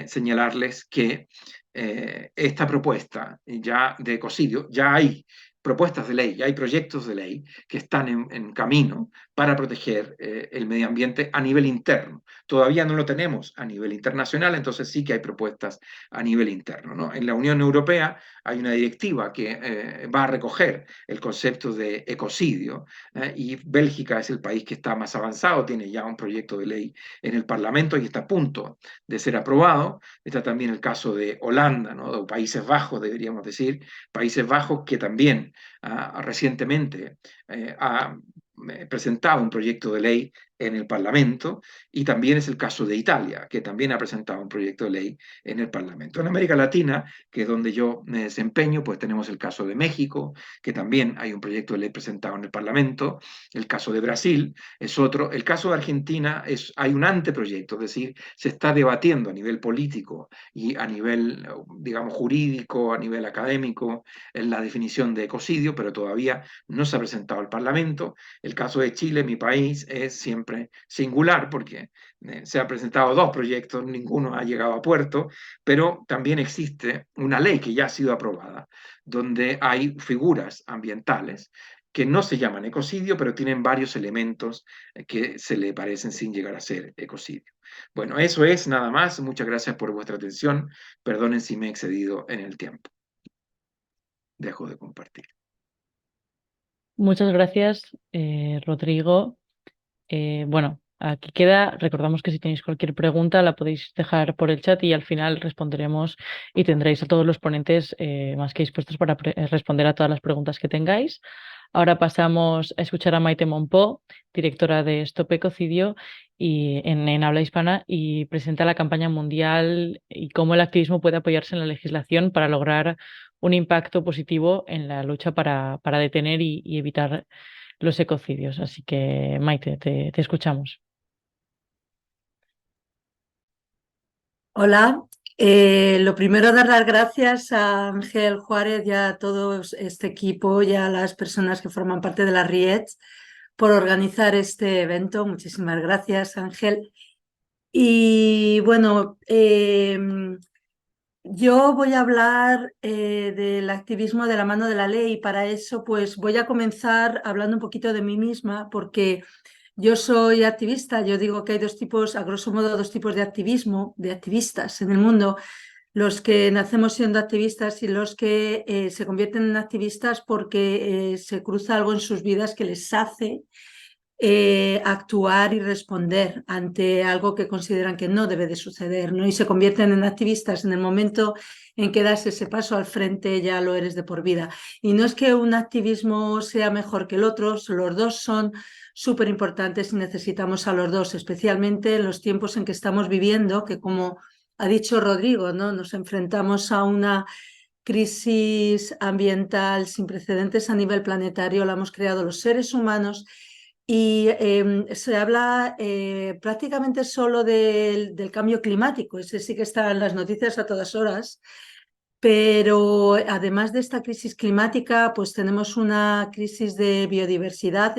señalarles que esta propuesta ya de ecocidio, ya hay propuestas de ley, ya hay proyectos de ley que están en camino para proteger el medio ambiente a nivel interno. Todavía no lo tenemos a nivel internacional, entonces sí que hay propuestas a nivel interno, ¿no? En la Unión Europea hay una directiva que va a recoger el concepto de ecocidio y Bélgica es el país que está más avanzado, tiene ya un proyecto de ley en el Parlamento y está a punto de ser aprobado. Está también el caso de Holanda, ¿no?, o Países Bajos, deberíamos decir, Países Bajos que también recientemente ha presentado un proyecto de ley en el Parlamento, y también es el caso de Italia, que también ha presentado un proyecto de ley en el Parlamento. En América Latina, que es donde yo me desempeño, pues tenemos el caso de México, que también hay un proyecto de ley presentado en el Parlamento. El caso de Brasil es otro. El caso de Argentina hay un anteproyecto, es decir, se está debatiendo a nivel político y a nivel, digamos, jurídico, a nivel académico, en la definición de ecocidio, pero todavía no se ha presentado al Parlamento. El caso de Chile, mi país, es siempre singular porque se han presentado 2 proyectos, ninguno ha llegado a puerto, pero también existe una ley que ya ha sido aprobada, donde hay figuras ambientales que no se llaman ecocidio, pero tienen varios elementos que se le parecen sin llegar a ser ecocidio. Bueno, eso es nada más. Muchas gracias por vuestra atención. Perdonen si me he excedido en el tiempo. Dejo de compartir. Muchas gracias, Rodrigo. Bueno, aquí queda. Recordamos que si tenéis cualquier pregunta la podéis dejar por el chat y al final responderemos y tendréis a todos los ponentes más que dispuestos para responder a todas las preguntas que tengáis. Ahora pasamos a escuchar a Maite Monpó, directora de Stop Ecocidio y en habla hispana, y presenta la campaña mundial y cómo el activismo puede apoyarse en la legislación para lograr un impacto positivo en la lucha para detener y evitar los ecocidios. Así que, Maite, te escuchamos. Hola, lo primero dar las gracias a Ángel Juárez y a todo este equipo y a las personas que forman parte de la RIET por organizar este evento. Muchísimas gracias, Ángel. Y bueno, yo voy a hablar del activismo de la mano de la ley, y para eso pues voy a comenzar hablando un poquito de mí misma, porque yo soy activista. Yo digo que hay 2 tipos, a grosso modo, 2 tipos de activismo, de activistas en el mundo: los que nacemos siendo activistas y los que se convierten en activistas porque se cruza algo en sus vidas que les hace actuar y responder ante algo que consideran que no debe de suceder, ¿no? Y se convierten en activistas en el momento en que das ese paso al frente, ya lo eres de por vida. Y no es que un activismo sea mejor que el otro, los 2 son súper importantes y necesitamos a los 2, especialmente en los tiempos en que estamos viviendo, que, como ha dicho Rodrigo, ¿no?, nos enfrentamos a una crisis ambiental sin precedentes a nivel planetario. La hemos creado los seres humanos. Y se habla prácticamente solo del cambio climático. Ese sí que está en las noticias a todas horas. Pero además de esta crisis climática, pues tenemos una crisis de biodiversidad.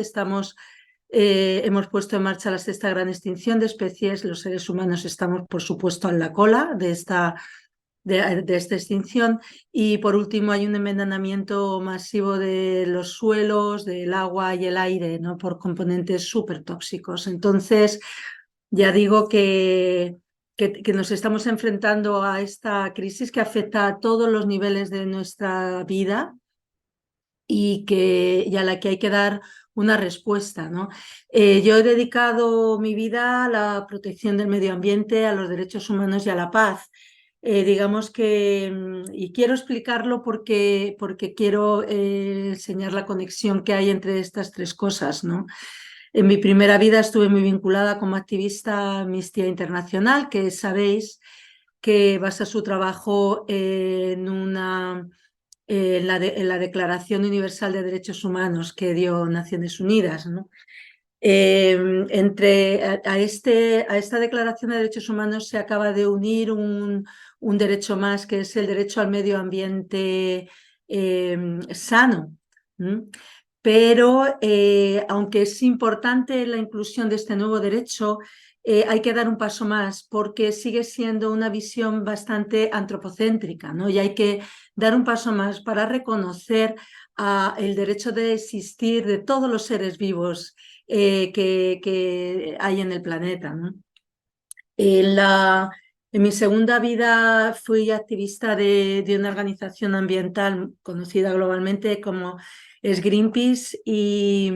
Hemos puesto en marcha la 6ª gran extinción de especies. Los seres humanos estamos, por supuesto, en la cola de esta extinción. Y por último, hay un envenenamiento masivo de los suelos, del agua y el aire, ¿no?, por componentes súper tóxicos. Entonces, ya digo que nos estamos enfrentando a esta crisis que afecta a todos los niveles de nuestra vida y a la que hay que dar una respuesta, ¿no? Yo he dedicado mi vida a la protección del medio ambiente, a los derechos humanos y a la paz. Digamos que, y quiero explicarlo porque quiero enseñar la conexión que hay entre estas tres cosas, ¿no? En mi primera vida estuve muy vinculada como activista a Amnistía Internacional, que sabéis que basa su trabajo en la Declaración Universal de Derechos Humanos que dio Naciones Unidas, ¿no? A esta Declaración de Derechos Humanos se acaba de unir un derecho más, que es el derecho al medio ambiente sano. Pero aunque es importante la inclusión de este nuevo derecho, hay que dar un paso más porque sigue siendo una visión bastante antropocéntrica, ¿no? Y hay que dar un paso más para reconocer el derecho de existir de todos los seres vivos que hay en el planeta, ¿no? En mi segunda vida fui activista de una organización ambiental conocida globalmente como es Greenpeace y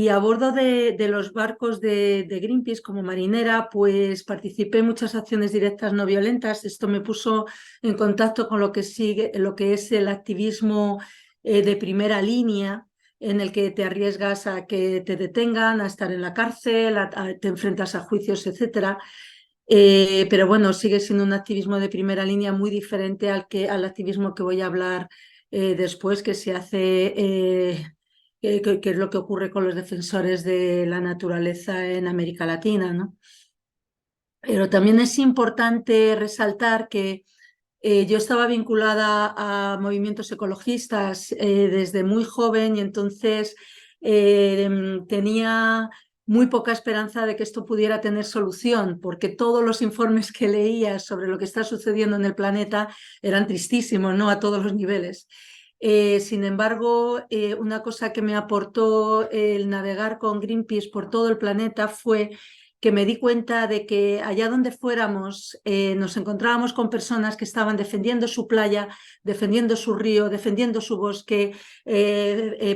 a bordo de los barcos de Greenpeace como marinera, pues participé en muchas acciones directas no violentas. Esto me puso en contacto con lo que es el activismo de primera línea, en el que te arriesgas a que te detengan, a estar en la cárcel, te enfrentas a juicios, etcétera. Pero bueno, sigue siendo un activismo de primera línea muy diferente al activismo que voy a hablar después, que se hace, que es lo que ocurre con los defensores de la naturaleza en América Latina, ¿no? Pero también es importante resaltar que yo estaba vinculada a movimientos ecologistas desde muy joven y entonces tenía muy poca esperanza de que esto pudiera tener solución, porque todos los informes que leía sobre lo que está sucediendo en el planeta eran tristísimos, ¿no? A todos los niveles. Sin embargo, una cosa que me aportó el navegar con Greenpeace por todo el planeta fue que me di cuenta de que allá donde fuéramos nos encontrábamos con personas que estaban defendiendo su playa, defendiendo su río, defendiendo su bosque,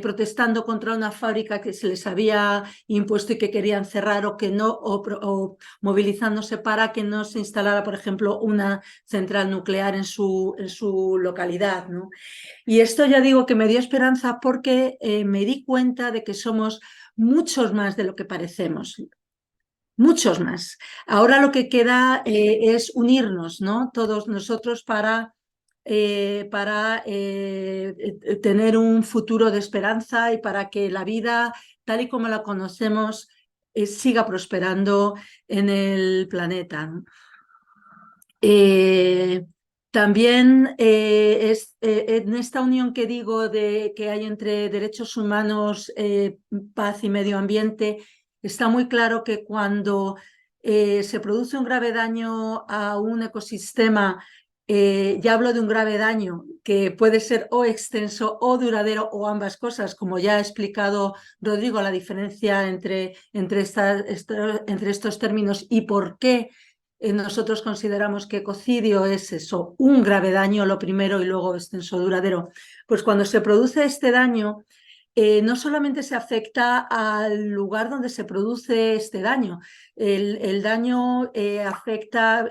protestando contra una fábrica que se les había impuesto y que querían cerrar o que no, o movilizándose para que no se instalara, por ejemplo, una central nuclear en su localidad, ¿no? Y esto ya digo que me dio esperanza porque me di cuenta de que somos muchos más de lo que parecemos. Muchos más. Ahora lo que queda es unirnos, ¿no? Todos nosotros para tener un futuro de esperanza y para que la vida, tal y como la conocemos, siga prosperando en el planeta, ¿no? También en esta unión que digo que hay entre derechos humanos, paz y medio ambiente, está muy claro que cuando se produce un grave daño a un ecosistema, ya hablo de un grave daño que puede ser o extenso o duradero o ambas cosas, como ya ha explicado Rodrigo, la diferencia entre estos términos y por qué nosotros consideramos que ecocidio es eso, un grave daño, lo primero, y luego extenso duradero. Pues cuando se produce este daño, no solamente se afecta al lugar donde se produce este daño, el daño afecta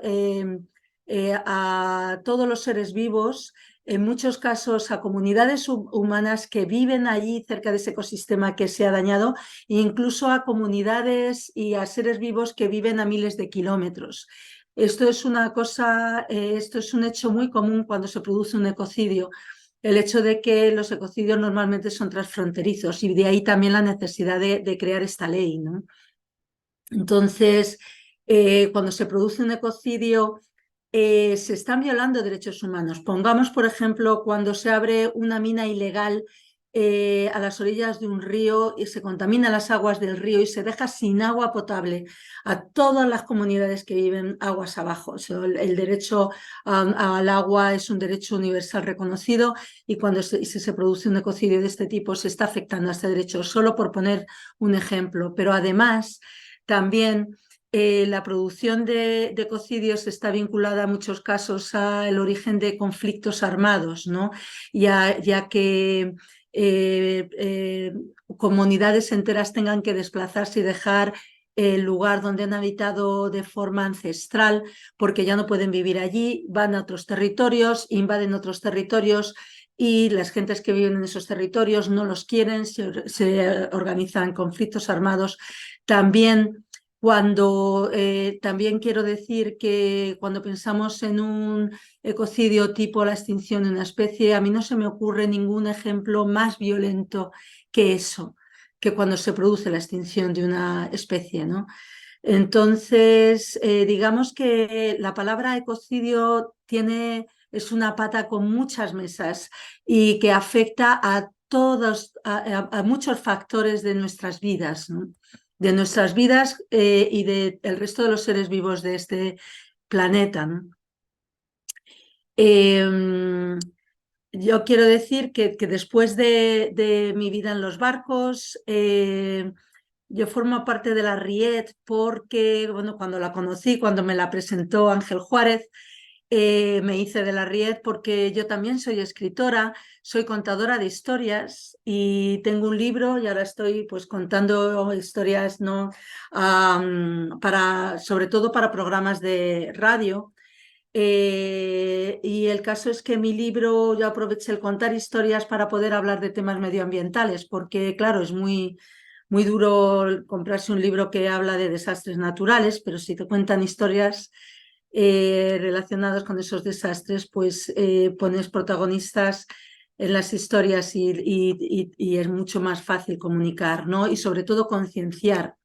a todos los seres vivos, en muchos casos a comunidades humanas que viven allí cerca de ese ecosistema que se ha dañado, e incluso a comunidades y a seres vivos que viven a miles de kilómetros. Esto es una cosa, esto es un hecho muy común cuando se produce un ecocidio, el hecho de que los ecocidios normalmente son transfronterizos y de ahí también la necesidad de crear esta ley, ¿no? Entonces, cuando se produce un ecocidio, se están violando derechos humanos. Pongamos, por ejemplo, cuando se abre una mina ilegal a las orillas de un río y se contaminan las aguas del río y se deja sin agua potable a todas las comunidades que viven aguas abajo. O sea, el derecho al agua es un derecho universal reconocido y cuando se produce un ecocidio de este tipo se está afectando a este derecho, solo por poner un ejemplo. Pero además, también la producción de ecocidios está vinculada en muchos casos al origen de conflictos armados, ¿no? Ya que comunidades enteras tengan que desplazarse y dejar el lugar donde han habitado de forma ancestral porque ya no pueden vivir allí, van a otros territorios, invaden otros territorios y las gentes que viven en esos territorios no los quieren, se organizan conflictos armados. También también quiero decir que cuando pensamos en un ecocidio tipo la extinción de una especie, a mí no se me ocurre ningún ejemplo más violento que eso, que cuando se produce la extinción de una especie, ¿no? Entonces, digamos que la palabra ecocidio es una pata con muchas mesas y que afecta a a muchos factores de nuestras vidas, ¿no? De nuestras vidas y del resto de los seres vivos de este planeta, ¿no? Yo quiero decir que después de mi vida en los barcos, yo formo parte de la RIET porque, bueno, cuando la conocí, cuando me la presentó Ángel Juárez, me hice de la RIET porque yo también soy escritora, soy contadora de historias y tengo un libro y ahora estoy pues contando historias, ¿no? Sobre todo para programas de radio. Y el caso es que mi libro, yo aproveché el contar historias para poder hablar de temas medioambientales, porque claro, es muy duro comprarse un libro que habla de desastres naturales, pero si te cuentan historias relacionadas con esos desastres, pues pones protagonistas en las historias y es mucho más fácil comunicar, ¿no? Y sobre todo concienciar.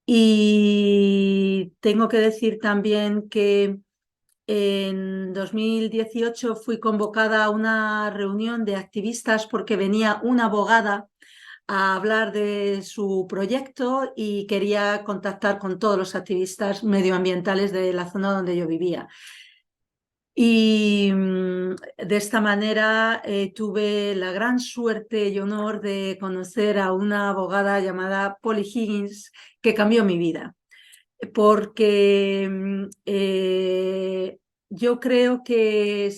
Y tengo que decir también que en 2018 fui convocada a una reunión de activistas porque venía una abogada a hablar de su proyecto y quería contactar con todos los activistas medioambientales de la zona donde yo vivía. Y de esta manera tuve la gran suerte y honor de conocer a una abogada llamada Polly Higgins que cambió mi vida porque yo creo que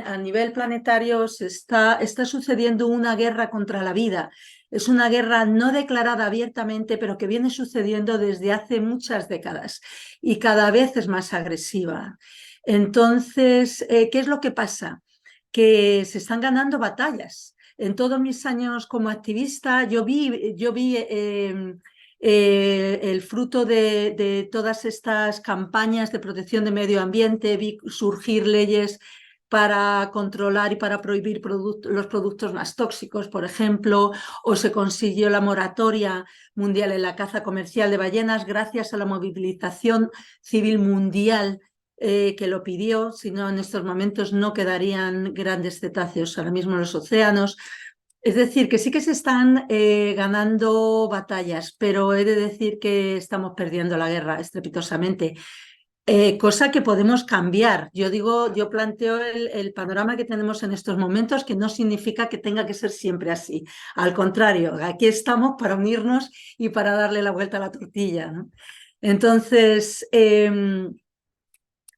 a nivel planetario está sucediendo una guerra contra la vida. Es una guerra no declarada abiertamente, pero que viene sucediendo desde hace muchas décadas y cada vez es más agresiva. Entonces, ¿qué es lo que pasa? Que se están ganando batallas. En todos mis años como activista, yo vi el fruto de todas estas campañas de protección de medio ambiente, vi surgir leyes para controlar y para prohibir los productos más tóxicos, por ejemplo, o se consiguió la moratoria mundial en la caza comercial de ballenas gracias a la movilización civil mundial que lo pidió, si no en estos momentos no quedarían grandes cetáceos ahora mismo en los océanos. Es decir, que sí que se están ganando batallas, pero he de decir que estamos perdiendo la guerra estrepitosamente, cosa que podemos cambiar. Yo planteo el panorama que tenemos en estos momentos, que no significa que tenga que ser siempre así. Al contrario, aquí estamos para unirnos y para darle la vuelta a la tortilla, ¿no? Entonces,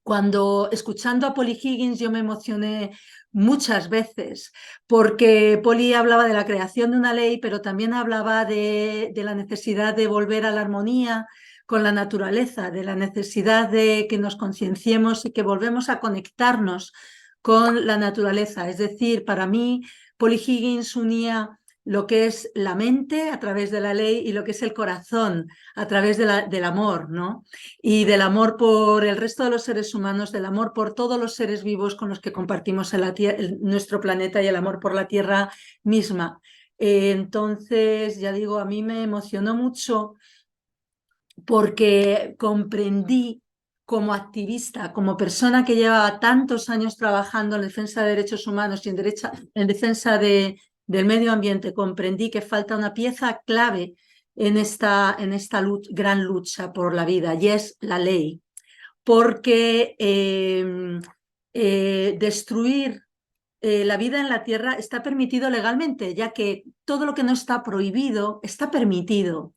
cuando escuchando a Polly Higgins yo me emocioné muchas veces porque Polly hablaba de la creación de una ley, pero también hablaba de la necesidad de volver a la armonía con la naturaleza, de la necesidad de que nos concienciemos y que volvemos a conectarnos con la naturaleza. Es decir, para mí Polly Higgins unía lo que es la mente a través de la ley y lo que es el corazón a través del amor, ¿no? Y del amor por el resto de los seres humanos, del amor por todos los seres vivos con los que compartimos nuestro planeta y el amor por la tierra misma. Entonces, ya digo, a mí me emocionó mucho porque comprendí como activista, como persona que llevaba tantos años trabajando en defensa de derechos humanos y en defensa del medio ambiente, comprendí que falta una pieza clave en esta gran lucha por la vida, y es la ley. Porque destruir la vida en la Tierra está permitido legalmente, ya que todo lo que no está prohibido está permitido.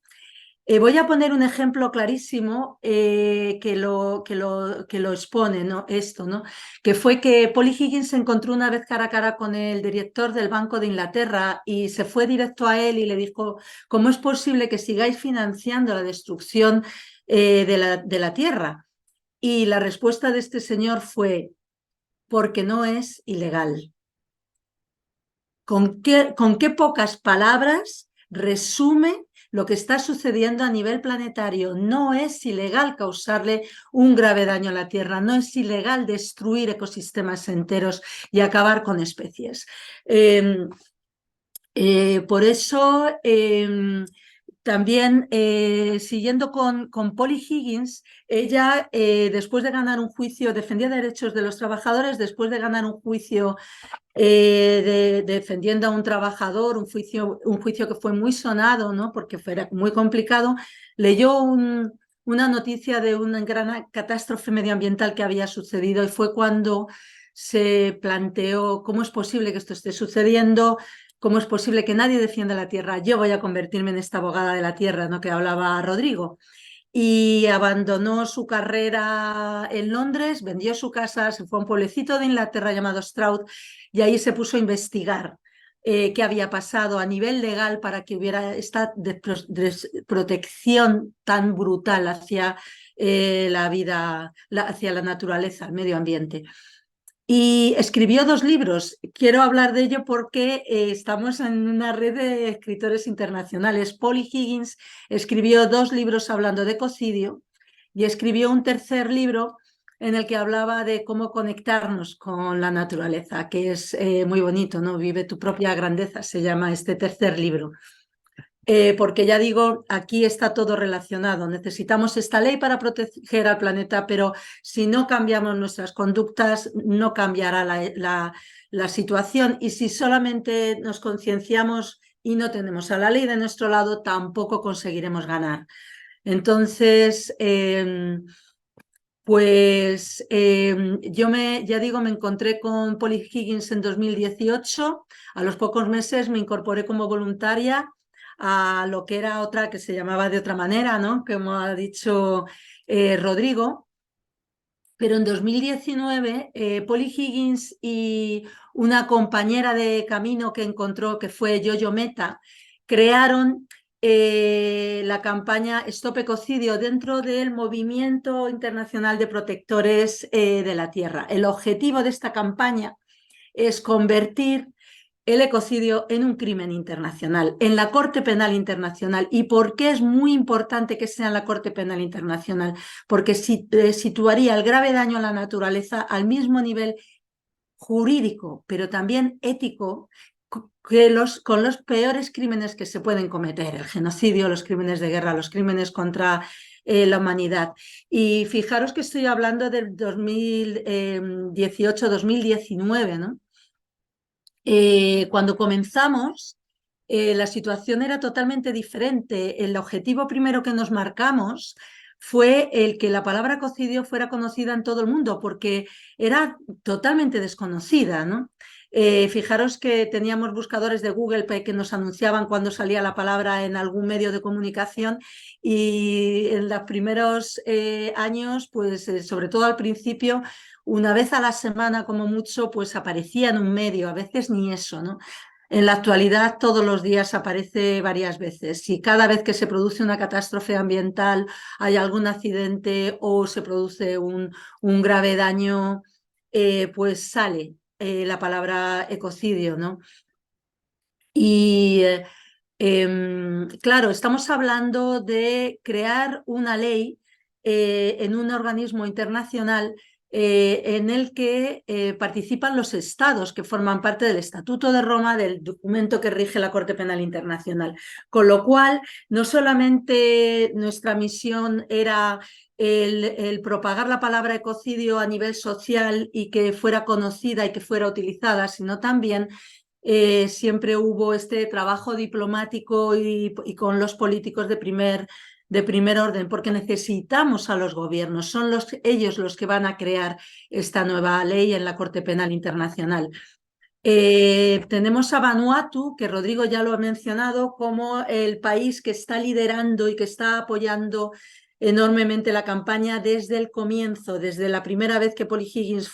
Voy a poner un ejemplo clarísimo que lo expone, ¿no? Esto, ¿no? Que fue que Polly Higgins se encontró una vez cara a cara con el director del Banco de Inglaterra y se fue directo a él y le dijo: ¿cómo es posible que sigáis financiando la destrucción de la tierra? Y la respuesta de este señor fue: porque no es ilegal. ¿Con qué pocas palabras resume lo que está sucediendo a nivel planetario? No es ilegal causarle un grave daño a la Tierra, no es ilegal destruir ecosistemas enteros y acabar con especies. Por eso, también siguiendo con Polly Higgins, ella, después de ganar un juicio, defendía derechos de los trabajadores, después de ganar un juicio defendiendo a un trabajador, un juicio que fue muy sonado, ¿no? Porque fue muy complicado, leyó una noticia de una gran catástrofe medioambiental que había sucedido y fue cuando se planteó: ¿cómo es posible que esto esté sucediendo? ¿Cómo es posible que nadie defienda la tierra? Yo voy a convertirme en esta abogada de la tierra, ¿no?, que hablaba Rodrigo. Y abandonó su carrera en Londres, vendió su casa, se fue a un pueblecito de Inglaterra llamado Stroud y ahí se puso a investigar qué había pasado a nivel legal para que hubiera esta protección tan brutal hacia la vida, hacia la naturaleza, el medio ambiente. Y escribió 2 libros. Quiero hablar de ello porque estamos en una red de escritores internacionales. Polly Higgins escribió 2 libros hablando de ecocidio y escribió un tercer libro en el que hablaba de cómo conectarnos con la naturaleza, que es muy bonito, ¿no? Vive tu propia grandeza, se llama este tercer libro. Porque ya digo, aquí está todo relacionado. Necesitamos esta ley para proteger al planeta, pero si no cambiamos nuestras conductas, no cambiará la situación. Y si solamente nos concienciamos y no tenemos a la ley de nuestro lado, tampoco conseguiremos ganar. Entonces, ya digo, me encontré con Polly Higgins en 2018. A los pocos meses me incorporé como voluntaria a lo que era otra que se llamaba de otra manera, ¿no?, como ha dicho Rodrigo. Pero en 2019, Polly Higgins y una compañera de camino que encontró, que fue Yoyo Meta, crearon la campaña Stop Ecocidio dentro del Movimiento Internacional de Protectores de la Tierra. El objetivo de esta campaña es convertir el ecocidio en un crimen internacional, en la Corte Penal Internacional. ¿Y por qué es muy importante que sea en la Corte Penal Internacional? Porque situaría el grave daño a la naturaleza al mismo nivel jurídico, pero también ético, con los peores crímenes que se pueden cometer: el genocidio, los crímenes de guerra, los crímenes contra la humanidad. Y fijaros que estoy hablando del 2018-2019, ¿no? Cuando comenzamos, la situación era totalmente diferente. El objetivo primero que nos marcamos fue el que la palabra ecocidio fuera conocida en todo el mundo, porque era totalmente desconocida, ¿no? Fijaros que teníamos buscadores de Google que nos anunciaban cuando salía la palabra en algún medio de comunicación, y en los primeros años, pues sobre todo al principio, una vez a la semana como mucho, pues aparecía en un medio, a veces ni eso, ¿no? En la actualidad todos los días aparece varias veces, y cada vez que se produce una catástrofe ambiental, hay algún accidente o se produce un grave daño, pues sale la palabra ecocidio, ¿no? Y claro, estamos hablando de crear una ley en un organismo internacional en el que participan los estados que forman parte del Estatuto de Roma, del documento que rige la Corte Penal Internacional. Con lo cual, no solamente nuestra misión era el propagar la palabra ecocidio a nivel social y que fuera conocida y que fuera utilizada, sino también siempre hubo este trabajo diplomático y con los políticos de primer orden, porque necesitamos a los gobiernos, son ellos los que van a crear esta nueva ley en la Corte Penal Internacional. Tenemos a Vanuatu, que Rodrigo ya lo ha mencionado, como el país que está liderando y que está apoyando enormemente la campaña desde el comienzo, desde la primera vez que Polly Higgins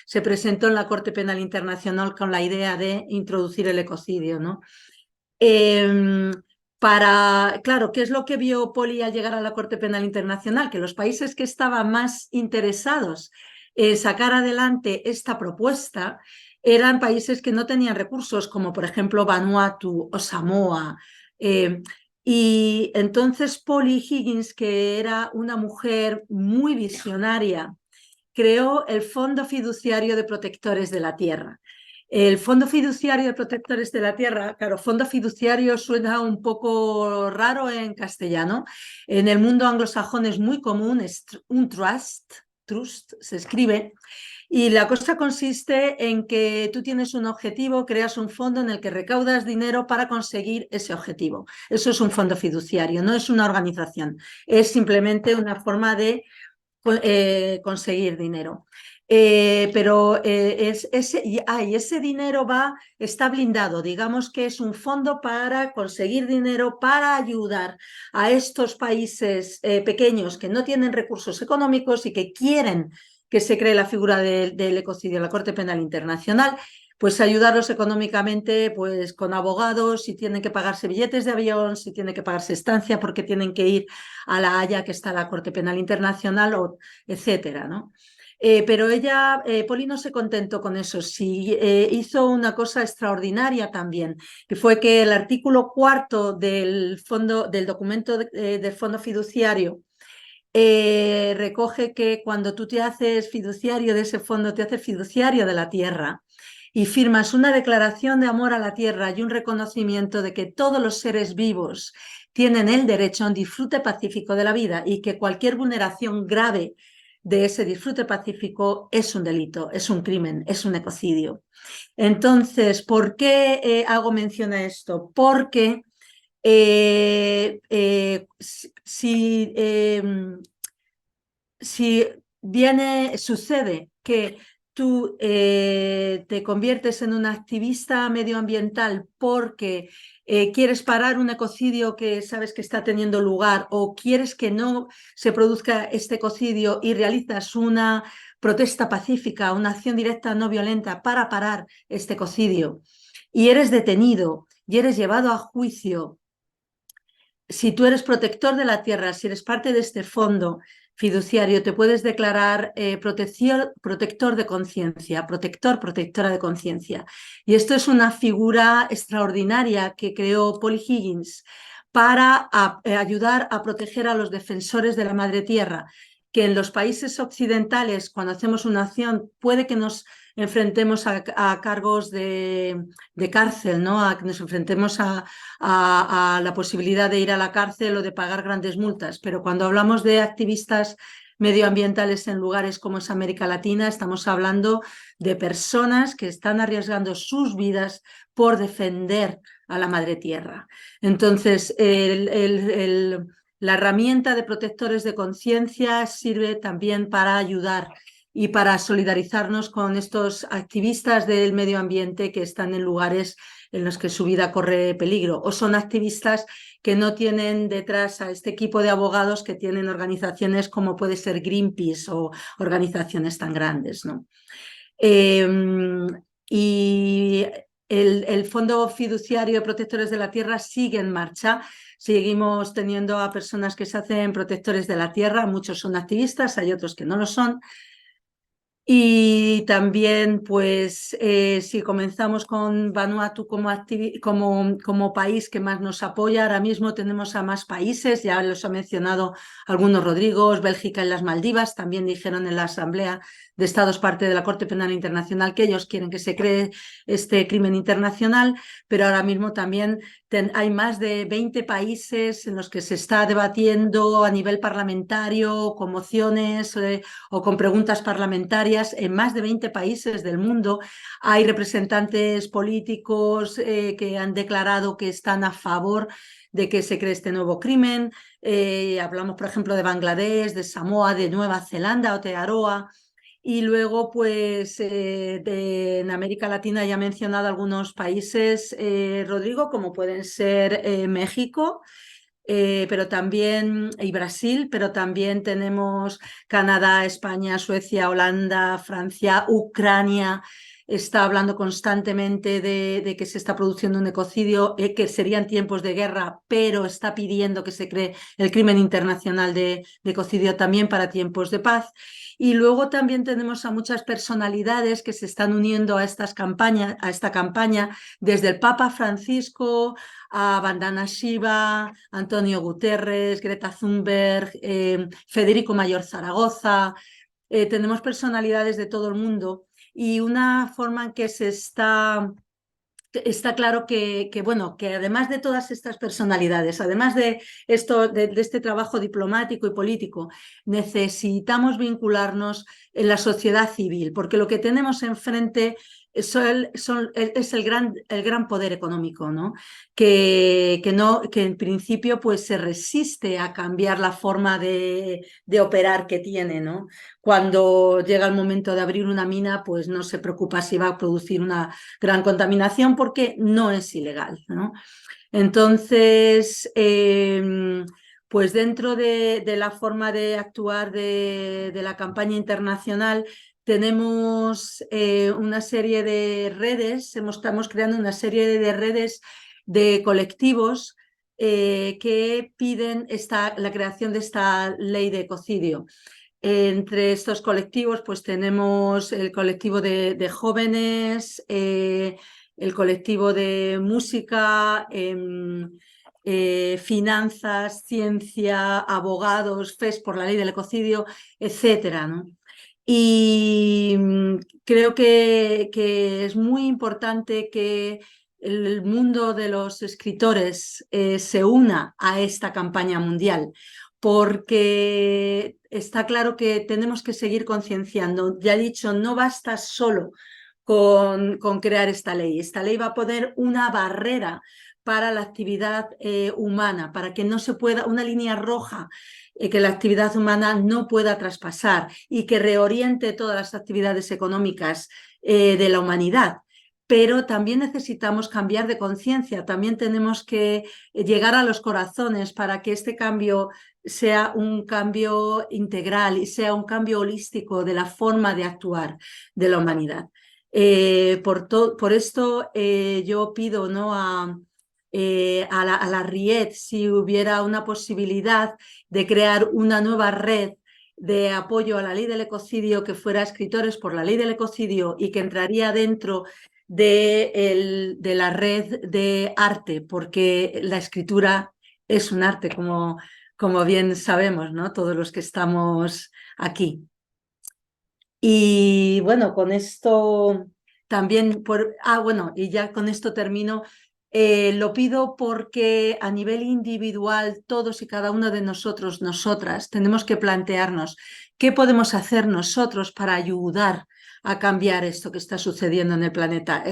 se presentó en la Corte Penal Internacional con la idea de introducir el ecocidio, ¿no? Claro, ¿qué es lo que vio Polly al llegar a la Corte Penal Internacional? Que los países que estaban más interesados en sacar adelante esta propuesta eran países que no tenían recursos, como por ejemplo Vanuatu o Samoa. Y entonces Polly Higgins, que era una mujer muy visionaria, creó el Fondo Fiduciario de Protectores de la Tierra. El Fondo Fiduciario de Protectores de la Tierra, claro, fondo fiduciario suena un poco raro en castellano. En el mundo anglosajón es muy común, es un trust se escribe. Y la cosa consiste en que tú tienes un objetivo, creas un fondo en el que recaudas dinero para conseguir ese objetivo. Eso es un fondo fiduciario, no es una organización, es simplemente una forma de conseguir dinero. Pero ese dinero está blindado, digamos que es un fondo para conseguir dinero, para ayudar a estos países pequeños que no tienen recursos económicos y que quieren que se cree la figura del ecocidio en la Corte Penal Internacional, pues ayudarlos económicamente, pues con abogados, si tienen que pagarse billetes de avión, si tienen que pagarse estancia porque tienen que ir a La Haya, que está la Corte Penal Internacional, etcétera, ¿no? Pero Polly no se contentó con eso, sí, hizo una cosa extraordinaria también, que fue que el artículo 4 del documento del fondo fiduciario recoge que cuando tú te haces fiduciario de ese fondo, te haces fiduciario de la tierra y firmas una declaración de amor a la tierra y un reconocimiento de que todos los seres vivos tienen el derecho a un disfrute pacífico de la vida y que cualquier vulneración grave de ese disfrute pacífico es un delito, es un crimen, es un ecocidio. Entonces, ¿por qué hago mención a esto? Porque si sucede que tú te conviertes en un activista medioambiental porque quieres parar un ecocidio que sabes que está teniendo lugar o quieres que no se produzca este ecocidio y realizas una protesta pacífica, una acción directa no violenta para parar este ecocidio y eres detenido y eres llevado a juicio, si tú eres protector de la tierra, si eres parte de este fondo fiduciario, te puedes declarar protector de conciencia, protectora de conciencia. Y esto es una figura extraordinaria que creó Polly Higgins para ayudar a proteger a los defensores de la madre tierra, que en los países occidentales, cuando hacemos una acción, puede que nos enfrentemos a cargos de cárcel, ¿no? A que nos enfrentemos a la posibilidad de ir a la cárcel o de pagar grandes multas. Pero cuando hablamos de activistas medioambientales en lugares como es América Latina, estamos hablando de personas que están arriesgando sus vidas por defender a la madre tierra. Entonces, la herramienta de protectores de conciencia sirve también para ayudar y para solidarizarnos con estos activistas del medio ambiente que están en lugares en los que su vida corre peligro, o son activistas que no tienen detrás a este equipo de abogados que tienen organizaciones como puede ser Greenpeace o organizaciones tan grandes, ¿no? Y el Fondo Fiduciario de Protectores de la Tierra sigue en marcha. Seguimos teniendo a personas que se hacen protectores de la tierra, muchos son activistas, hay otros que no lo son. Y también, pues, si comenzamos con Vanuatu como país que más nos apoya, ahora mismo tenemos a más países, ya los ha mencionado algunos Rodrigo, Bélgica y las Maldivas, también dijeron en la Asamblea de Estados parte de la Corte Penal Internacional que ellos quieren que se cree este crimen internacional, pero ahora mismo también hay más de 20 países en los que se está debatiendo a nivel parlamentario, con mociones o con preguntas parlamentarias. En más de 20 países del mundo hay representantes políticos que han declarado que están a favor de que se cree este nuevo crimen. Hablamos, por ejemplo, de Bangladesh, de Samoa, de Nueva Zelanda o de Aotearoa. Y luego, pues en América Latina ya he mencionado algunos países, Rodrigo, como pueden ser México, pero también, y Brasil, pero también tenemos Canadá, España, Suecia, Holanda, Francia, Ucrania. Está hablando constantemente de que se está produciendo un ecocidio, que serían tiempos de guerra, pero está pidiendo que se cree el crimen internacional de ecocidio también para tiempos de paz. Y luego también tenemos a muchas personalidades que se están uniendo a esta campaña, desde el Papa Francisco a Vandana Shiva, Antonio Guterres, Greta Thunberg, Federico Mayor Zaragoza. Tenemos personalidades de todo el mundo y una forma en que está claro bueno, que además de todas estas personalidades, además de este trabajo diplomático y político, necesitamos vincularnos en la sociedad civil, porque lo que tenemos enfrente es el gran poder económico, ¿no? Que en principio pues, se resiste a cambiar la forma de operar que tiene, ¿no? Cuando llega el momento de abrir una mina, pues no se preocupa si va a producir una gran contaminación porque no es ilegal, ¿no? Entonces, pues dentro de la forma de actuar de la campaña internacional tenemos una serie de redes, estamos creando una serie de redes de colectivos que piden la creación de esta ley de ecocidio. Entre estos colectivos, pues tenemos el colectivo de jóvenes, el colectivo de música, finanzas, ciencia, abogados, FES por la ley del ecocidio, etcétera, ¿no? Y creo que es muy importante que el mundo de los escritores se una a esta campaña mundial, porque está claro que tenemos que seguir concienciando. Ya he dicho, no basta solo con crear esta ley. Esta ley va a poner una barrera para la actividad humana, para que no se pueda, una línea roja que la actividad humana no pueda traspasar y que reoriente todas las actividades económicas de la humanidad. Pero también necesitamos cambiar de conciencia, también tenemos que llegar a los corazones para que este cambio sea un cambio integral y sea un cambio holístico de la forma de actuar de la humanidad. Por esto yo pido, ¿no?, a la RIET, si hubiera una posibilidad de crear una nueva red de apoyo a la ley del ecocidio que fuera escritores por la ley del ecocidio y que entraría dentro de la red de arte, porque la escritura es un arte, como bien sabemos, ¿no?, todos los que estamos aquí. Y bueno, con esto también, bueno, y ya con esto termino. Lo pido porque a nivel individual, todos y cada uno de nosotros, nosotras, tenemos que plantearnos qué podemos hacer nosotros para ayudar a cambiar esto que está sucediendo en el planeta.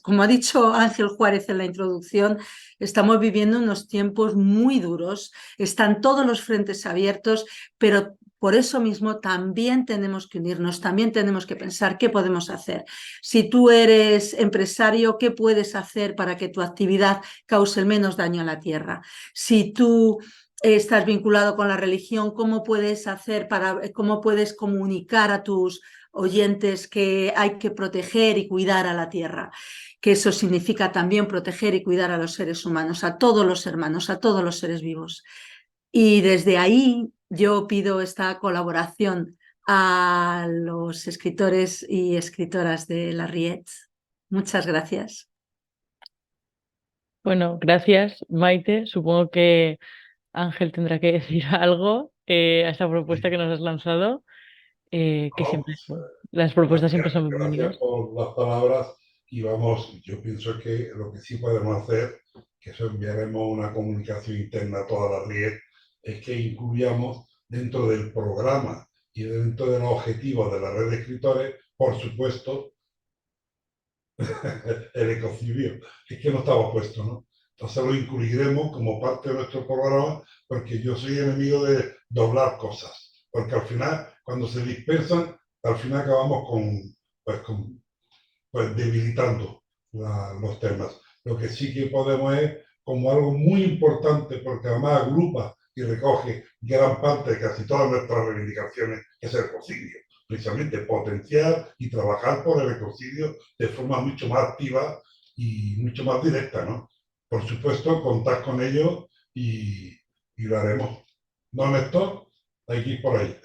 Como ha dicho Ángel Juárez en la introducción, estamos viviendo unos tiempos muy duros, están todos los frentes abiertos, pero por eso mismo también tenemos que unirnos, también tenemos que pensar qué podemos hacer. Si tú eres empresario, ¿qué puedes hacer para que tu actividad cause el menos daño a la tierra? Si tú estás vinculado con la religión, ¿cómo puedes comunicar a tus oyentes que hay que proteger y cuidar a la tierra? Que eso significa también proteger y cuidar a los seres humanos, a todos los hermanos, a todos los seres vivos. Y desde ahí yo pido esta colaboración a los escritores y escritoras de la RIET. Muchas gracias. Bueno, gracias, Maite. Supongo que Ángel tendrá que decir algo a esta propuesta que nos has lanzado, que siempre, bueno, las propuestas siempre son Gracias bienvenidas. por las palabras y vamos, yo pienso que lo que sí podemos hacer, que eso enviaremos una comunicación interna a toda la RIET, es que incluyamos dentro del programa y dentro de los objetivos de la red de escritores, por supuesto, el ecocidio. Es que no estaba puesto, ¿no? Entonces lo incluiremos como parte de nuestro programa, porque yo soy enemigo de doblar cosas, porque al final, cuando se dispersan, al final acabamos pues debilitando los temas. Lo que sí que podemos es como algo muy importante, porque además agrupa y recoge gran parte de casi todas nuestras reivindicaciones, que es el ecocidio. Precisamente potenciar y trabajar por el ecocidio de forma mucho más activa y mucho más directa, ¿no? Por supuesto, contar con ellos y lo haremos. ¿No, Néstor? Hay que ir por ahí.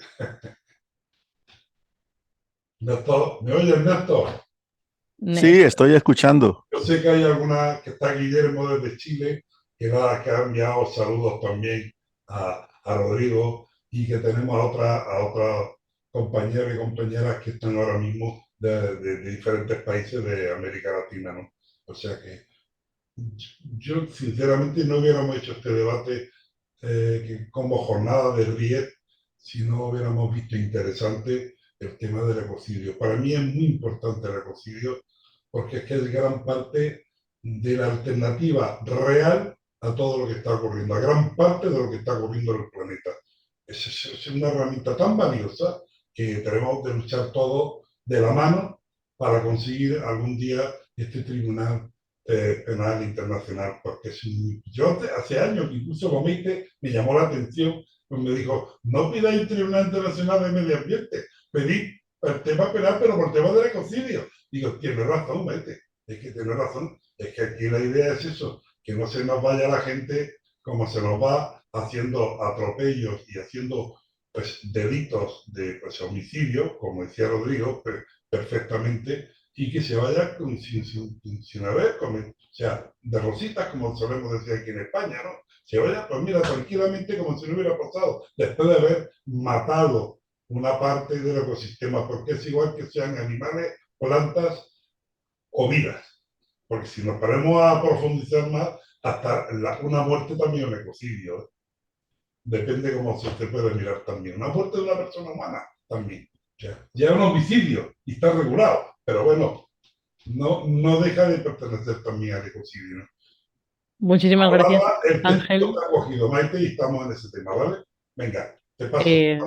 Néstor, ¿me oyes, Néstor? Ne- Sí, estoy escuchando. Yo sé que hay alguna, que está Guillermo desde Chile, que ha enviado saludos también a Rodrigo y que tenemos a otras compañeros y compañeras que están ahora mismo de diferentes países de América Latina, ¿no? O sea que yo sinceramente no hubiéramos hecho este debate como jornada de RIET si no hubiéramos visto interesante el tema del ecocidio. Para mí es muy importante el ecocidio porque es que es gran parte de la alternativa real a todo lo que está ocurriendo, a gran parte de lo que está ocurriendo en el planeta. Es una herramienta tan valiosa que tenemos de luchar todos de la mano para conseguir algún día este tribunal penal internacional, porque yo hace años que incluso Comité me llamó la atención, pues me dijo, no pidáis un tribunal internacional de medio ambiente, pedid el tema penal, pero por tema del ecocidio. Digo, tiene razón, Maite, es que tiene razón, es que aquí la idea es eso, que no se nos vaya la gente como se nos va haciendo atropellos y haciendo pues, delitos de pues, homicidio, como decía Rodrigo perfectamente, y que se vaya sin haber comido, o sea, de rositas, como solemos decir aquí en España, ¿no? Se vaya, pues mira, tranquilamente como si no hubiera pasado, después de haber matado una parte del ecosistema, porque es igual que sean animales, plantas o vidas. Porque si nos paramos a profundizar más, hasta una muerte también es un ecocidio. ¿Eh? Depende cómo se puede mirar también. Una muerte de una persona humana también. O sea, ya es un homicidio y está regulado. Pero bueno, no deja de pertenecer también al ecocidio. ¿No? Muchísimas gracias, Ahora el texto Ángel. que ha cogido Maite y estamos en ese tema, ¿vale? Venga, te paso. Eh,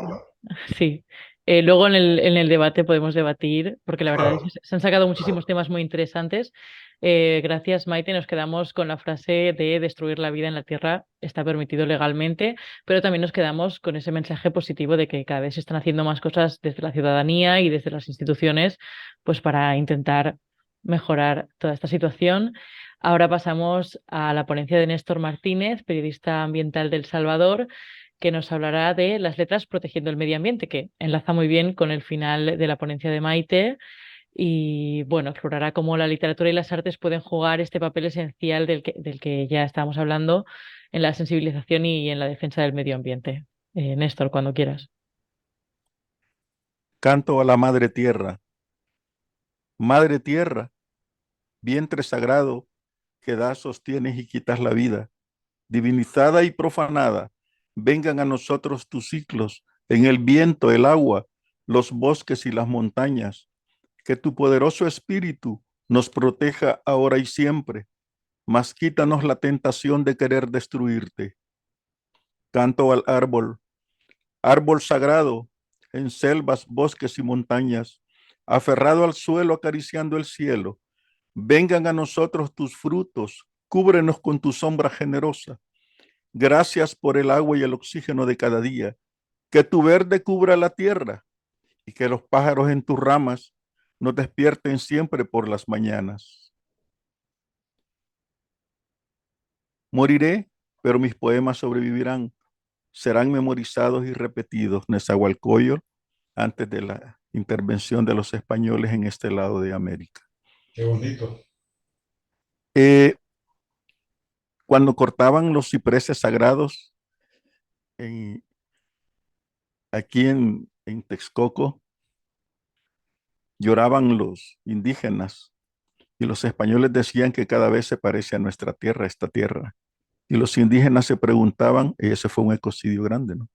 sí. Luego en el debate podemos debatir, porque la verdad es Claro, que se han sacado muchísimos temas muy interesantes. Gracias, Maite. Nos quedamos con la frase de destruir la vida en la Tierra está permitido legalmente, pero también nos quedamos con ese mensaje positivo de que cada vez se están haciendo más cosas desde la ciudadanía y desde las instituciones, pues para intentar mejorar toda esta situación. Ahora pasamos a la ponencia de Néstor Martínez, periodista ambiental del Salvador, que nos hablará de las letras protegiendo el medio ambiente, que enlaza muy bien con el final de la ponencia de Maite y, bueno, explorará cómo la literatura y las artes pueden jugar este papel esencial del que ya estábamos hablando en la sensibilización y en la defensa del medio ambiente. Néstor, cuando quieras. Canto a la Madre Tierra. Madre Tierra, vientre sagrado, que das, sostienes y quitas la vida. Divinizada y profanada, vengan a nosotros tus ciclos, en el viento, el agua, los bosques y las montañas. Que tu poderoso espíritu nos proteja ahora y siempre, mas quítanos la tentación de querer destruirte. Canto al árbol, árbol sagrado, en selvas, bosques y montañas, aferrado al suelo, acariciando el cielo. Vengan a nosotros tus frutos, cúbrenos con tu sombra generosa. Gracias por el agua y el oxígeno de cada día. Que tu verde cubra la tierra y que los pájaros en tus ramas nos despierten siempre por las mañanas. Moriré, pero mis poemas sobrevivirán, serán memorizados y repetidos. Nezahualcóyotl, antes de la intervención de los españoles en este lado de América. qué bonito. Eh, Cuando cortaban los cipreses sagrados en, aquí en Texcoco, lloraban los indígenas y los españoles decían que cada vez se parece a nuestra tierra, esta tierra. Y los indígenas se preguntaban, y ese fue un ecocidio grande, ¿no?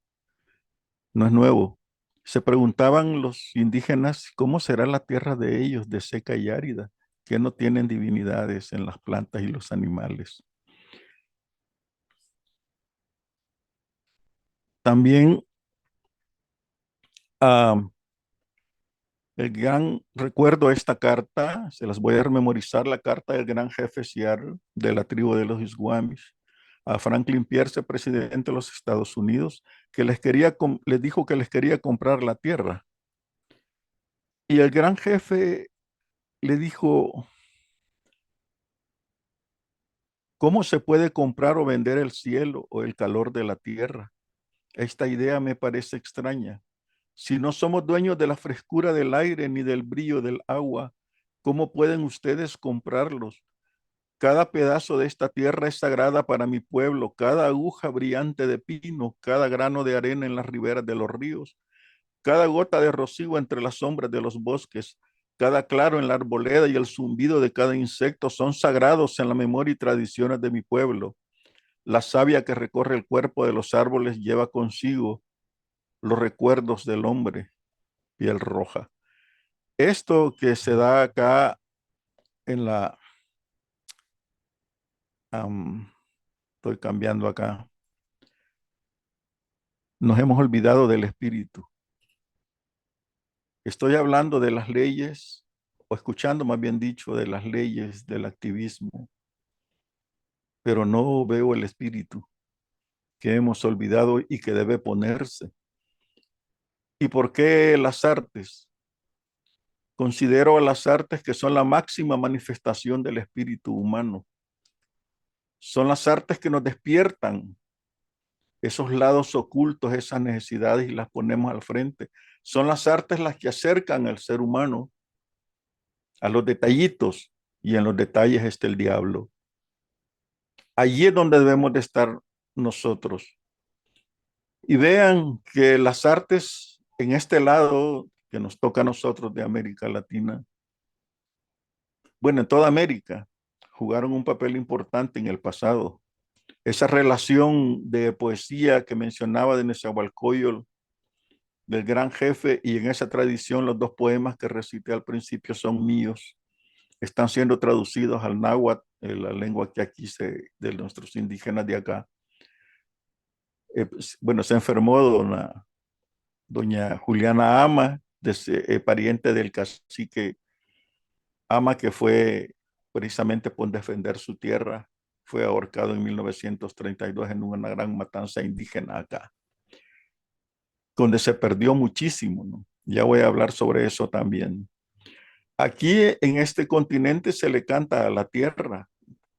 No es nuevo. Se preguntaban los indígenas cómo será la tierra de ellos, de seca y árida, que no tienen divinidades en las plantas y los animales. También El gran recuerdo de esta carta, se las voy a memorizar, la carta del gran jefe Seattle de la tribu de los Isguamis a Franklin Pierce, presidente de los Estados Unidos, que les dijo que les quería comprar la tierra. Y el gran jefe le dijo, ¿cómo se puede comprar o vender el cielo o el calor de la tierra? Esta idea me parece extraña. Si no somos dueños de la frescura del aire ni del brillo del agua, ¿cómo pueden ustedes comprarlos? Cada pedazo de esta tierra es sagrada para mi pueblo, cada aguja brillante de pino, cada grano de arena en las riberas de los ríos, cada gota de rocío entre las sombras de los bosques, cada claro en la arboleda y el zumbido de cada insecto son sagrados en la memoria y tradiciones de mi pueblo. La savia que recorre el cuerpo de los árboles lleva consigo los recuerdos del hombre, piel roja. Esto que se da acá en la... estoy cambiando acá. Nos hemos olvidado del espíritu. Estoy hablando de las leyes, o escuchando más bien dicho, de las leyes del activismo, pero no veo el espíritu que hemos olvidado y que debe ponerse. ¿Y por qué las artes? Considero a las artes que son la máxima manifestación del espíritu humano. Son las artes que nos despiertan esos lados ocultos, esas necesidades y las ponemos al frente. Son las artes las que acercan al ser humano a los detallitos, y en los detalles está el diablo. Allí es donde debemos de estar nosotros. Y vean que las artes en este lado que nos toca a nosotros de América Latina, bueno, en toda América, jugaron un papel importante en el pasado. Esa relación de poesía que mencionaba de Nezahualcóyotl, del gran jefe, y en esa tradición los dos poemas que recité al principio son míos. Están siendo traducidos al náhuatl, la lengua que aquí de nuestros indígenas de acá. Bueno, se enfermó doña Juliana Ama, pariente del cacique Ama, que fue precisamente por defender su tierra, fue ahorcado en 1932 en una gran matanza indígena acá, donde se perdió muchísimo, ¿no? Ya voy a hablar sobre eso también. Aquí en este continente se le canta a la tierra.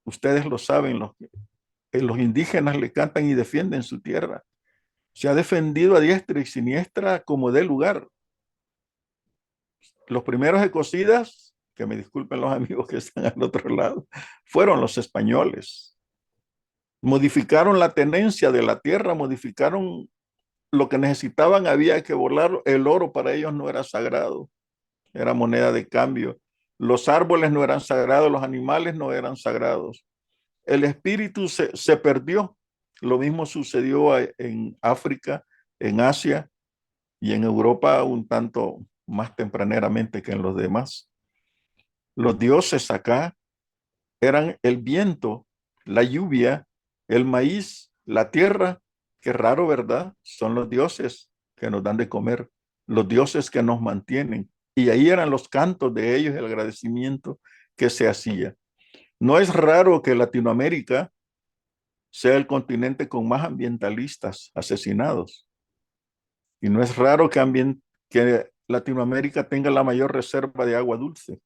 Ustedes lo saben, los indígenas le cantan y defienden su tierra. Se ha defendido a diestra y siniestra como dé lugar. Los primeros ecocidas, que me disculpen los amigos que están al otro lado, fueron los españoles. Modificaron la tenencia de la tierra, modificaron lo que necesitaban, había que volar. El oro para ellos no era sagrado, era moneda de cambio. Los árboles no eran sagrados, los animales no eran sagrados. El espíritu se perdió. Lo mismo sucedió en África, en Asia y en Europa un tanto más tempraneramente que en los demás. Los dioses acá eran el viento, la lluvia, el maíz, la tierra. Qué raro, ¿verdad? Son los dioses que nos dan de comer, los dioses que nos mantienen. Y ahí eran los cantos de ellos, el agradecimiento que se hacía. No es raro que Latinoamérica sea el continente con más ambientalistas asesinados. Y no es raro que Latinoamérica tenga la mayor reserva de agua dulce.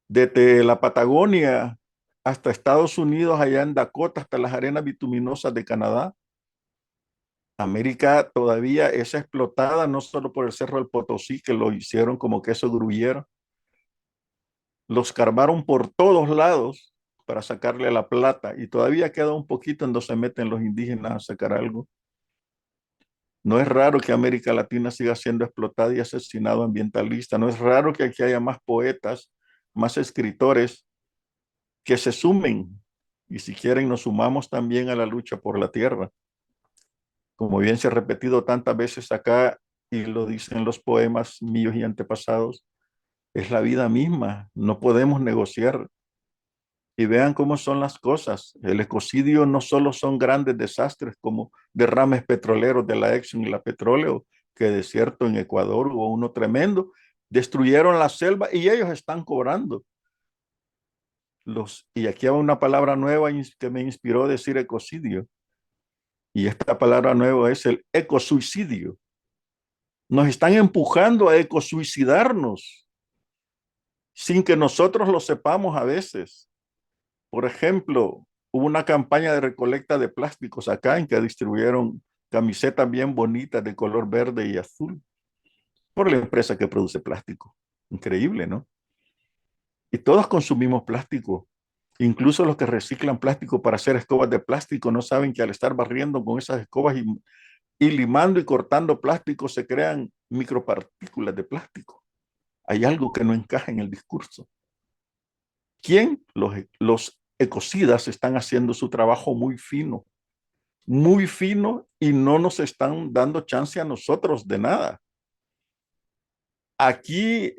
Desde la Patagonia hasta Estados Unidos, allá en Dakota, hasta las arenas bituminosas de Canadá, América todavía es explotada no solo por el Cerro del Potosí, que lo hicieron como queso gruyere, los escarbaron por todos lados para sacarle la plata, y todavía queda un poquito en donde se meten los indígenas a sacar algo. No es raro que América Latina siga siendo explotada y asesinado ambientalista. No es raro que aquí haya más poetas, más escritores que se sumen, y si quieren nos sumamos también a la lucha por la tierra. Como bien se ha repetido tantas veces acá, y lo dicen los poemas míos y antepasados, es la vida misma, no podemos negociar. Y vean cómo son las cosas. El ecocidio no solo son grandes desastres como derrames petroleros de la Exxon y la Petróleo, que desierto en Ecuador hubo uno tremendo, destruyeron la selva y ellos están cobrando. Y aquí hay una palabra nueva que me inspiró a decir ecocidio. Y esta palabra nueva es el ecosuicidio. Nos están empujando a ecosuicidarnos sin que nosotros lo sepamos a veces. Por ejemplo, hubo una campaña de recolecta de plásticos acá en que distribuyeron camisetas bien bonitas de color verde y azul por la empresa que produce plástico. Increíble, ¿no? Y todos consumimos plástico. Incluso los que reciclan plástico para hacer escobas de plástico no saben que al estar barriendo con esas escobas y limando y cortando plástico se crean micropartículas de plástico. Hay algo que no encaja en el discurso. ¿Quién? Los ecocidas están haciendo su trabajo muy fino y no nos están dando chance a nosotros de nada. Aquí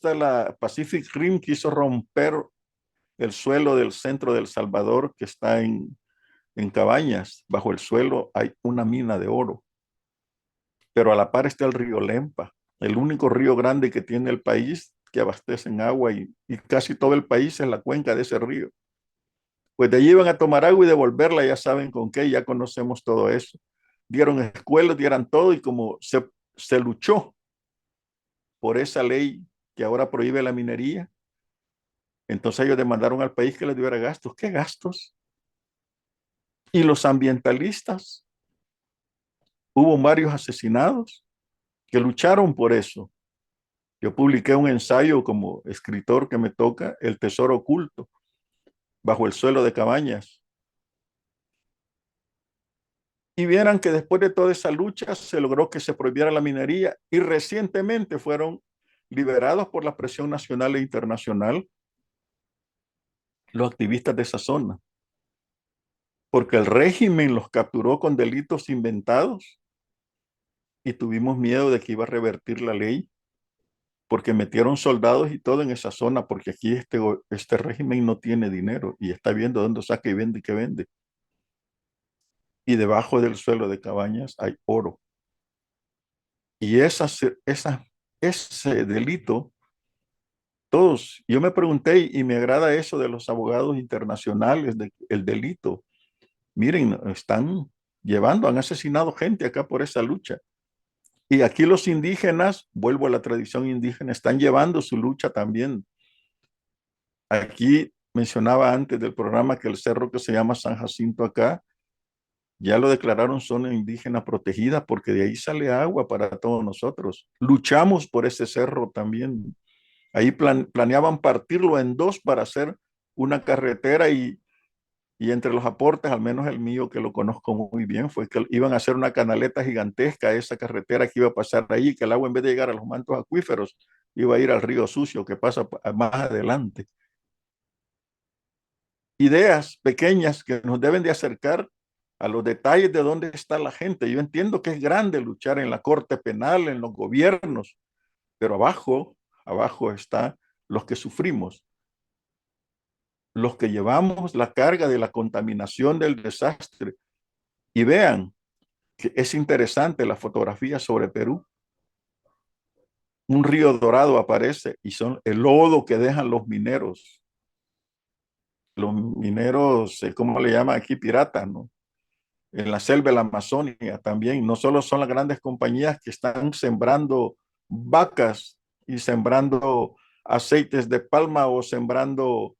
la Pacific Rim quiso romper el suelo del centro de El Salvador que está en Cabañas. Bajo el suelo hay una mina de oro, pero a la par está el río Lempa, el único río grande que tiene el país que abastece en agua y casi todo el país es la cuenca de ese río. Pues de allí iban a tomar agua y devolverla, ya saben con qué, ya conocemos todo eso. Dieron escuelas, dieron todo y como se luchó por esa ley que ahora prohíbe la minería, entonces ellos demandaron al país que les diera gastos. ¿Qué gastos? Y los ambientalistas, hubo varios asesinados que lucharon por eso. Yo publiqué un ensayo como escritor que me toca, El tesoro oculto, bajo el suelo de Cabañas. Y vieran que después de toda esa lucha se logró que se prohibiera la minería y recientemente fueron liberados por la presión nacional e internacional los activistas de esa zona, porque el régimen los capturó con delitos inventados y tuvimos miedo de que iba a revertir la ley, porque metieron soldados y todo en esa zona, porque aquí este régimen no tiene dinero y está viendo dónde saca y vende y qué vende. Y debajo del suelo de Cabañas hay oro. Y ese delito, todos, yo me pregunté y me agrada eso de los abogados internacionales, el delito. Miren, han asesinado gente acá por esa lucha. Y aquí los indígenas, vuelvo a la tradición indígena, están llevando su lucha también. Aquí mencionaba antes del programa que el cerro que se llama San Jacinto acá, ya lo declararon zona indígena protegida porque de ahí sale agua para todos nosotros. Luchamos por ese cerro también. Ahí planeaban partirlo en dos para hacer una carretera y entre los aportes, al menos el mío que lo conozco muy bien, fue que iban a hacer una canaleta gigantesca a esa carretera que iba a pasar ahí, que el agua en vez de llegar a los mantos acuíferos, iba a ir al río Sucio que pasa más adelante. Ideas pequeñas que nos deben de acercar a los detalles de dónde está la gente. Yo entiendo que es grande luchar en la corte penal, en los gobiernos, pero abajo está los que sufrimos, los que llevamos la carga de la contaminación del desastre. Y vean que es interesante la fotografía sobre Perú. Un río dorado aparece y son el lodo que dejan los mineros. Los mineros, ¿cómo le llaman aquí? Piratas, ¿no? En la selva de la Amazonia también. No solo son las grandes compañías que están sembrando vacas y sembrando aceites de palma o sembrando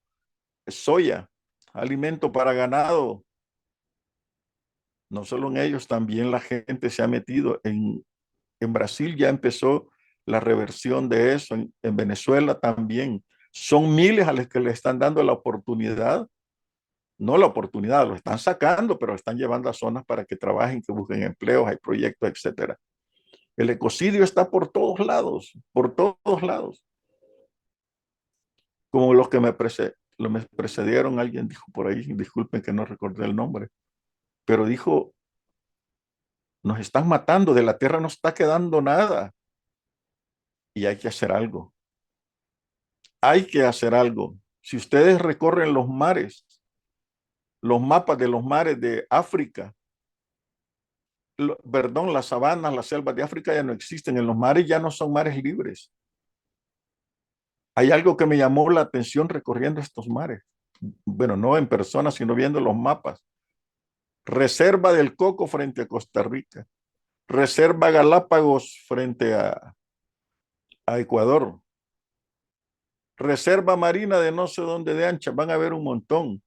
soya, alimento para ganado. No solo en ellos, también la gente se ha metido. En Brasil ya empezó la reversión de eso, en Venezuela también. Son miles a los que le están dando la oportunidad, no la oportunidad, lo están sacando, pero lo están llevando a zonas para que trabajen, que busquen empleos, hay proyectos, etcétera. El ecocidio está por todos lados, por todos lados. Como los que me precedieron, alguien dijo por ahí, disculpen que no recordé el nombre, pero dijo, nos están matando, de la tierra no está quedando nada y hay que hacer algo. Hay que hacer algo. Si ustedes recorren los mares, los mapas de los mares de África, perdón, las sabanas, las selvas de África ya no existen, en los mares ya no son mares libres. Hay algo que me llamó la atención recorriendo estos mares. Bueno, no en persona, sino viendo los mapas. Reserva del Coco frente a Costa Rica. Reserva Galápagos frente a Ecuador. Reserva marina de no sé dónde de ancha. Van a haber un montón.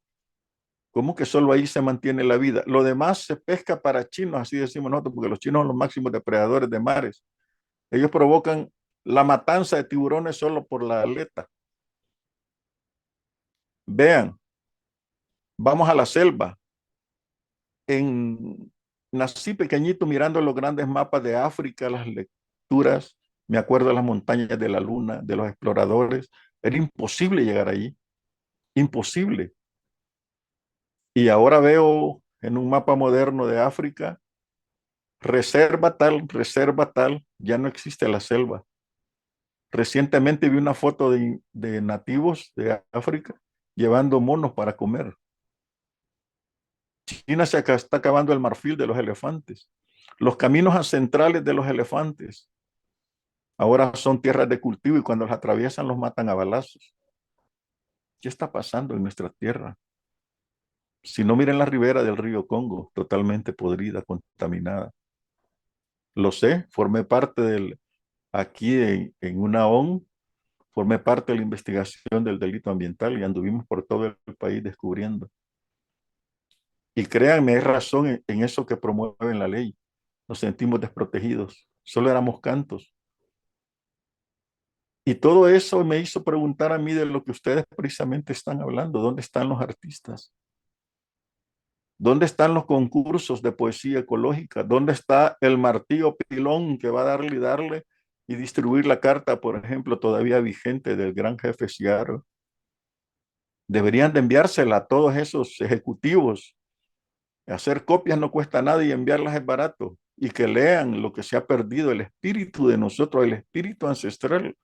¿Cómo que solo ahí se mantiene la vida? Lo demás se pesca para chinos, así decimos nosotros, porque los chinos son los máximos depredadores de mares. Ellos provocan la matanza de tiburones solo por la aleta. Vean, vamos a la selva. Nací pequeñito mirando los grandes mapas de África, las lecturas, me acuerdo de las montañas de la luna, de los exploradores. Era imposible llegar allí, imposible. Y ahora veo en un mapa moderno de África, reserva tal, ya no existe la selva. Recientemente vi una foto de nativos de África llevando monos para comer. China está acabando el marfil de los elefantes. Los caminos ancestrales de los elefantes ahora son tierras de cultivo y cuando los atraviesan los matan a balazos. ¿Qué está pasando en nuestra tierra? Si no, miren la ribera del río Congo, totalmente podrida, contaminada. Lo sé, formé parte aquí en una ONG, formé parte de la investigación del delito ambiental y anduvimos por todo el país descubriendo. Y créanme, hay razón en eso que promueven la ley. Nos sentimos desprotegidos. Solo éramos cantos. Y todo eso me hizo preguntar a mí de lo que ustedes precisamente están hablando. ¿Dónde están los artistas? ¿Dónde están los concursos de poesía ecológica? ¿Dónde está el martillo pilón que va a darle y distribuir la carta, por ejemplo, todavía vigente del gran jefe Seattle? Deberían de enviársela a todos esos ejecutivos. Hacer copias no cuesta nada y enviarlas es barato. Y que lean lo que se ha perdido, el espíritu de nosotros, el espíritu ancestral.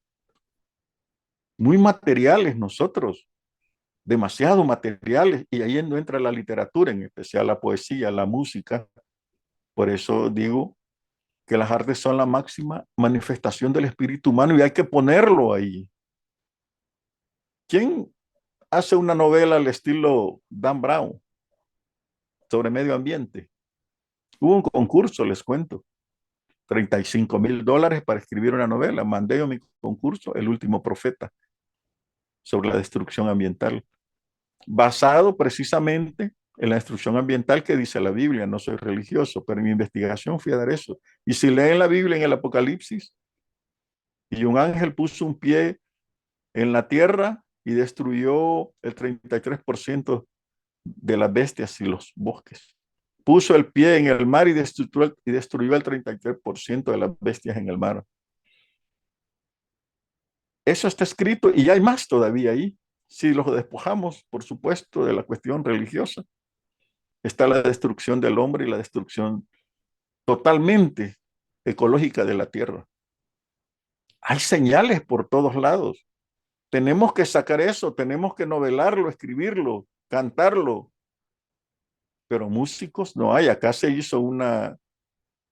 Muy materiales nosotros, demasiado materiales. Y ahí no entra la literatura, en especial la poesía, la música. Por eso digo que las artes son la máxima manifestación del espíritu humano y hay que ponerlo ahí. ¿Quién hace una novela al estilo Dan Brown sobre medio ambiente? Hubo un concurso, les cuento. $35,000 para escribir una novela. Mandé yo mi concurso, El último profeta, sobre la destrucción ambiental, basado precisamente en la destrucción ambiental que dice la Biblia. No soy religioso, pero en mi investigación fui a dar eso. Y si leen la Biblia en el Apocalipsis, y un ángel puso un pie en la tierra y destruyó el 33% de las bestias y los bosques. Puso el pie en el mar y destruyó el 33% de las bestias en el mar. Eso está escrito y hay más todavía ahí. Si los despojamos, por supuesto, de la cuestión religiosa, está la destrucción del hombre y la destrucción totalmente ecológica de la tierra. Hay señales por todos lados. Tenemos que sacar eso, tenemos que novelarlo, escribirlo, cantarlo. Pero músicos no hay. Acá se hizo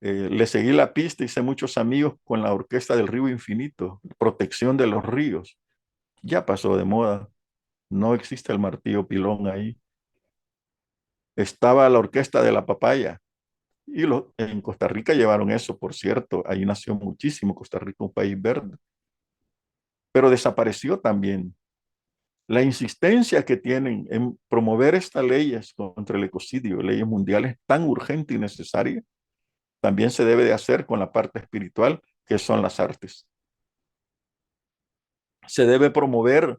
le seguí la pista, hice muchos amigos con la Orquesta del Río Infinito, protección de los ríos. Ya pasó de moda. No existe el martillo pilón ahí. Estaba la Orquesta de la Papaya. Y en Costa Rica llevaron eso, por cierto. Ahí nació muchísimo Costa Rica, un país verde. Pero desapareció también. La insistencia que tienen en promover estas leyes contra el ecocidio, leyes mundiales tan urgente y necesaria, también se debe de hacer con la parte espiritual, que son las artes. Se debe promover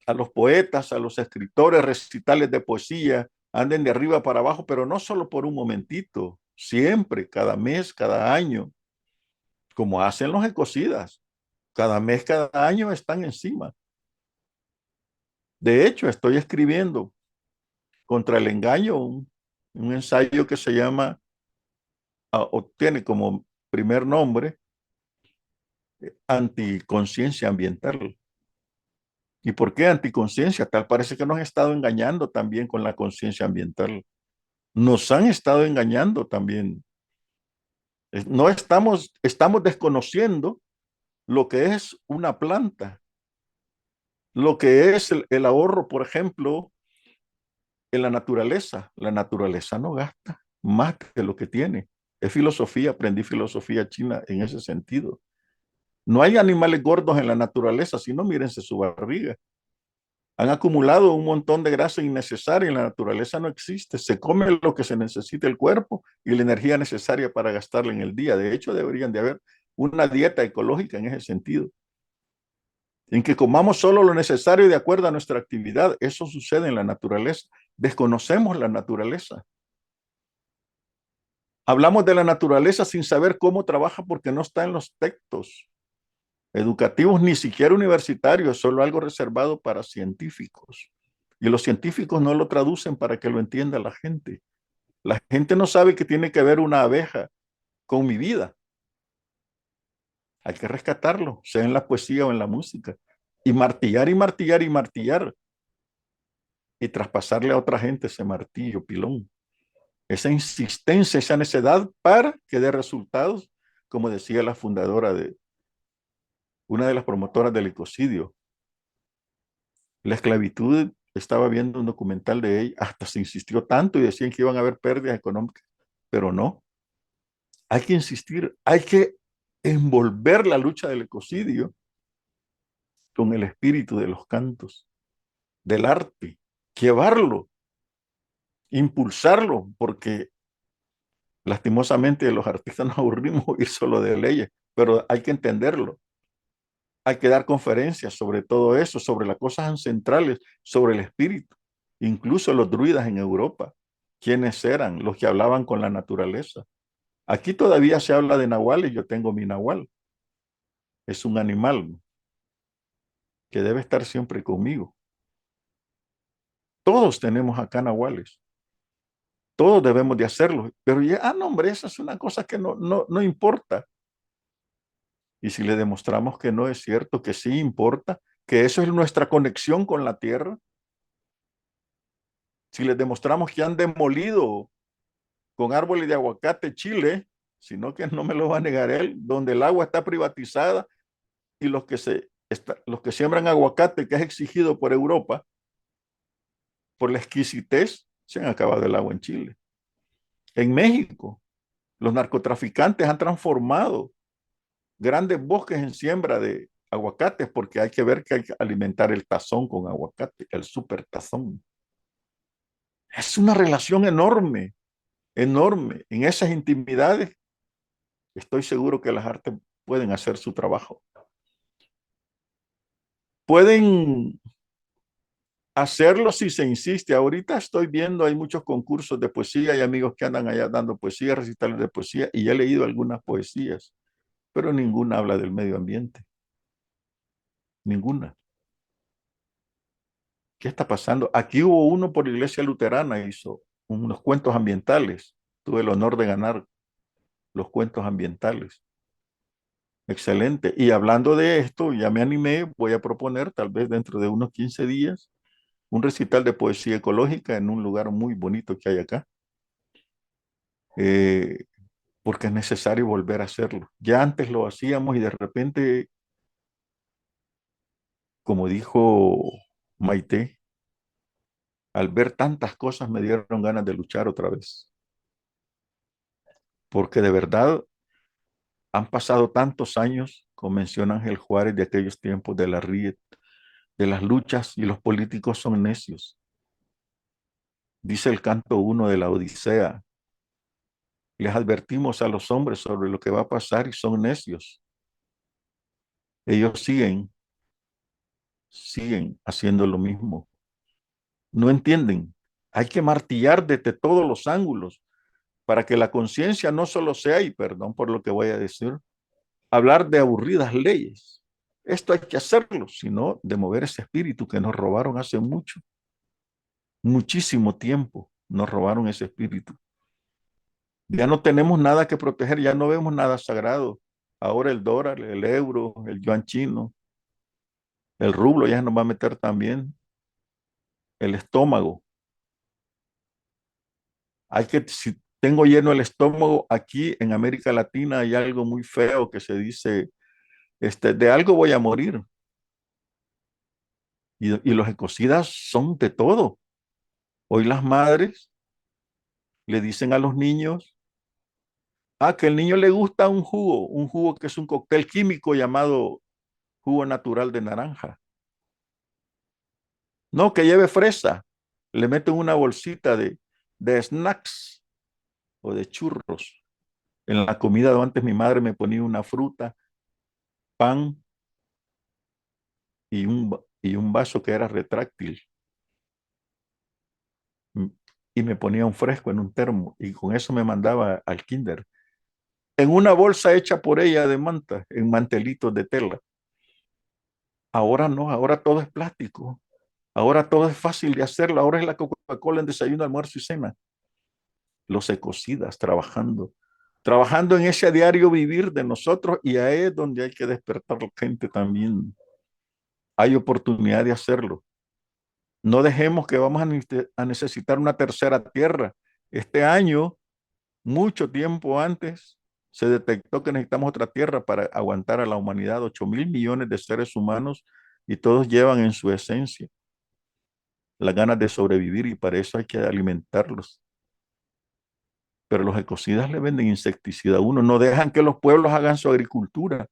a los poetas, a los escritores, recitales de poesía, anden de arriba para abajo, pero no solo por un momentito, siempre, cada mes, cada año, como hacen los ecocidas. Cada mes, cada año están encima. De hecho, estoy escribiendo contra el engaño un ensayo que se llama, o tiene como primer nombre, Anticonciencia Ambiental. ¿Y por qué anticonciencia? Tal parece que nos han estado engañando también con la conciencia ambiental. Nos han estado engañando también. No estamos desconociendo lo que es una planta, lo que es el ahorro, por ejemplo, en la naturaleza. La naturaleza no gasta más que lo que tiene. Es filosofía, aprendí filosofía china en ese sentido. No hay animales gordos en la naturaleza, sino mírense su barriga. Han acumulado un montón de grasa innecesaria, en la naturaleza no existe. Se come lo que se necesita el cuerpo y la energía necesaria para gastarla en el día. De hecho, deberían de haber una dieta ecológica en ese sentido, en que comamos solo lo necesario de acuerdo a nuestra actividad. Eso sucede en la naturaleza. Desconocemos la naturaleza. Hablamos de la naturaleza sin saber cómo trabaja porque no está en los textos educativos, ni siquiera universitarios, solo algo reservado para científicos. Y los científicos no lo traducen para que lo entienda la gente. La gente no sabe que tiene que ver una abeja con mi vida. Hay que rescatarlo, sea en la poesía o en la música. Y martillar y martillar y martillar. Y traspasarle a otra gente ese martillo pilón. Esa insistencia, esa necedad para que dé resultados, como decía la fundadora de una de las promotoras del ecocidio. La esclavitud, estaba viendo un documental de ella, hasta se insistió tanto y decían que iban a haber pérdidas económicas, pero no. Hay que insistir, hay que envolver la lucha del ecocidio con el espíritu de los cantos, del arte, llevarlo, impulsarlo, porque lastimosamente los artistas nos aburrimos oír solo de leyes, pero hay que entenderlo. Hay que dar conferencias sobre todo eso, sobre las cosas ancestrales, sobre el espíritu. Incluso los druidas en Europa, ¿quiénes eran? Los que hablaban con la naturaleza. Aquí todavía se habla de nahuales, yo tengo mi nahual. Es un animal que debe estar siempre conmigo. Todos tenemos acá nahuales. Todos debemos de hacerlo. Pero ya, no, hombre, esa es una cosa que no importa. Y si le demostramos que no es cierto, que sí importa, que eso es nuestra conexión con la tierra, si les demostramos que han demolido con árboles de aguacate Chile, sino que no me lo va a negar él, donde el agua está privatizada y los que siembran aguacate, que es exigido por Europa, por la exquisitez, se han acabado el agua en Chile. En México, los narcotraficantes han transformado grandes bosques en siembra de aguacates porque hay que ver que hay que alimentar el tazón con aguacate, el super tazón. Es una relación enorme, enorme. En esas intimidades estoy seguro que las artes pueden hacer su trabajo. Pueden hacerlo si se insiste. Ahorita estoy viendo, hay muchos concursos de poesía, hay amigos que andan allá dando poesía, recitales de poesía, y ya he leído algunas poesías, pero ninguna habla del medio ambiente. Ninguna. ¿Qué está pasando? Aquí hubo uno por la Iglesia Luterana, hizo unos cuentos ambientales. Tuve el honor de ganar los cuentos ambientales. Excelente. Y hablando de esto, ya me animé, voy a proponer, tal vez dentro de unos 15 días, un recital de poesía ecológica en un lugar muy bonito que hay acá, eh, porque es necesario volver a hacerlo. Ya antes lo hacíamos y de repente, como dijo Maite, al ver tantas cosas me dieron ganas de luchar otra vez, porque de verdad han pasado tantos años, como menciona Ángel Juárez, de aquellos tiempos de la RIET, de las luchas, y los políticos son necios. Dice el canto 1 de la Odisea: les advertimos a los hombres sobre lo que va a pasar y son necios. Ellos siguen haciendo lo mismo. No entienden. Hay que martillar desde todos los ángulos para que la conciencia no solo sea, y perdón por lo que voy a decir, hablar de aburridas leyes. Esto hay que hacerlo, sino de mover ese espíritu que nos robaron hace muchísimo tiempo. Nos robaron ese espíritu. Ya no tenemos nada que proteger, ya no vemos nada sagrado. Ahora el dólar, el euro, el yuan chino, el rublo ya nos va a meter también el estómago. Si tengo lleno el estómago. Aquí en América Latina hay algo muy feo que se dice, de algo voy a morir. Y los ecocidas son de todo. Hoy las madres le dicen a los niños, que al niño le gusta un jugo que es un cóctel químico llamado jugo natural de naranja. No, que lleve fresa. Le meten una bolsita de snacks o de churros. En la comida de antes mi madre me ponía una fruta, pan y un vaso que era retráctil. Y me ponía un fresco en un termo y con eso me mandaba al kinder. En una bolsa hecha por ella de manta, en mantelitos de tela. Ahora no, ahora todo es plástico. Ahora todo es fácil de hacerlo. Ahora es la Coca-Cola en desayuno, almuerzo y cena. Los ecocidas trabajando en ese diario vivir de nosotros, y ahí es donde hay que despertar la gente también. Hay oportunidad de hacerlo. No dejemos que vamos a necesitar una tercera tierra. Este año, mucho tiempo antes, se detectó que necesitamos otra tierra para aguantar a la humanidad, 8.000 millones de seres humanos, y todos llevan en su esencia las ganas de sobrevivir, y para eso hay que alimentarlos. Pero los ecocidas le venden insecticida a uno, no dejan que los pueblos hagan su agricultura,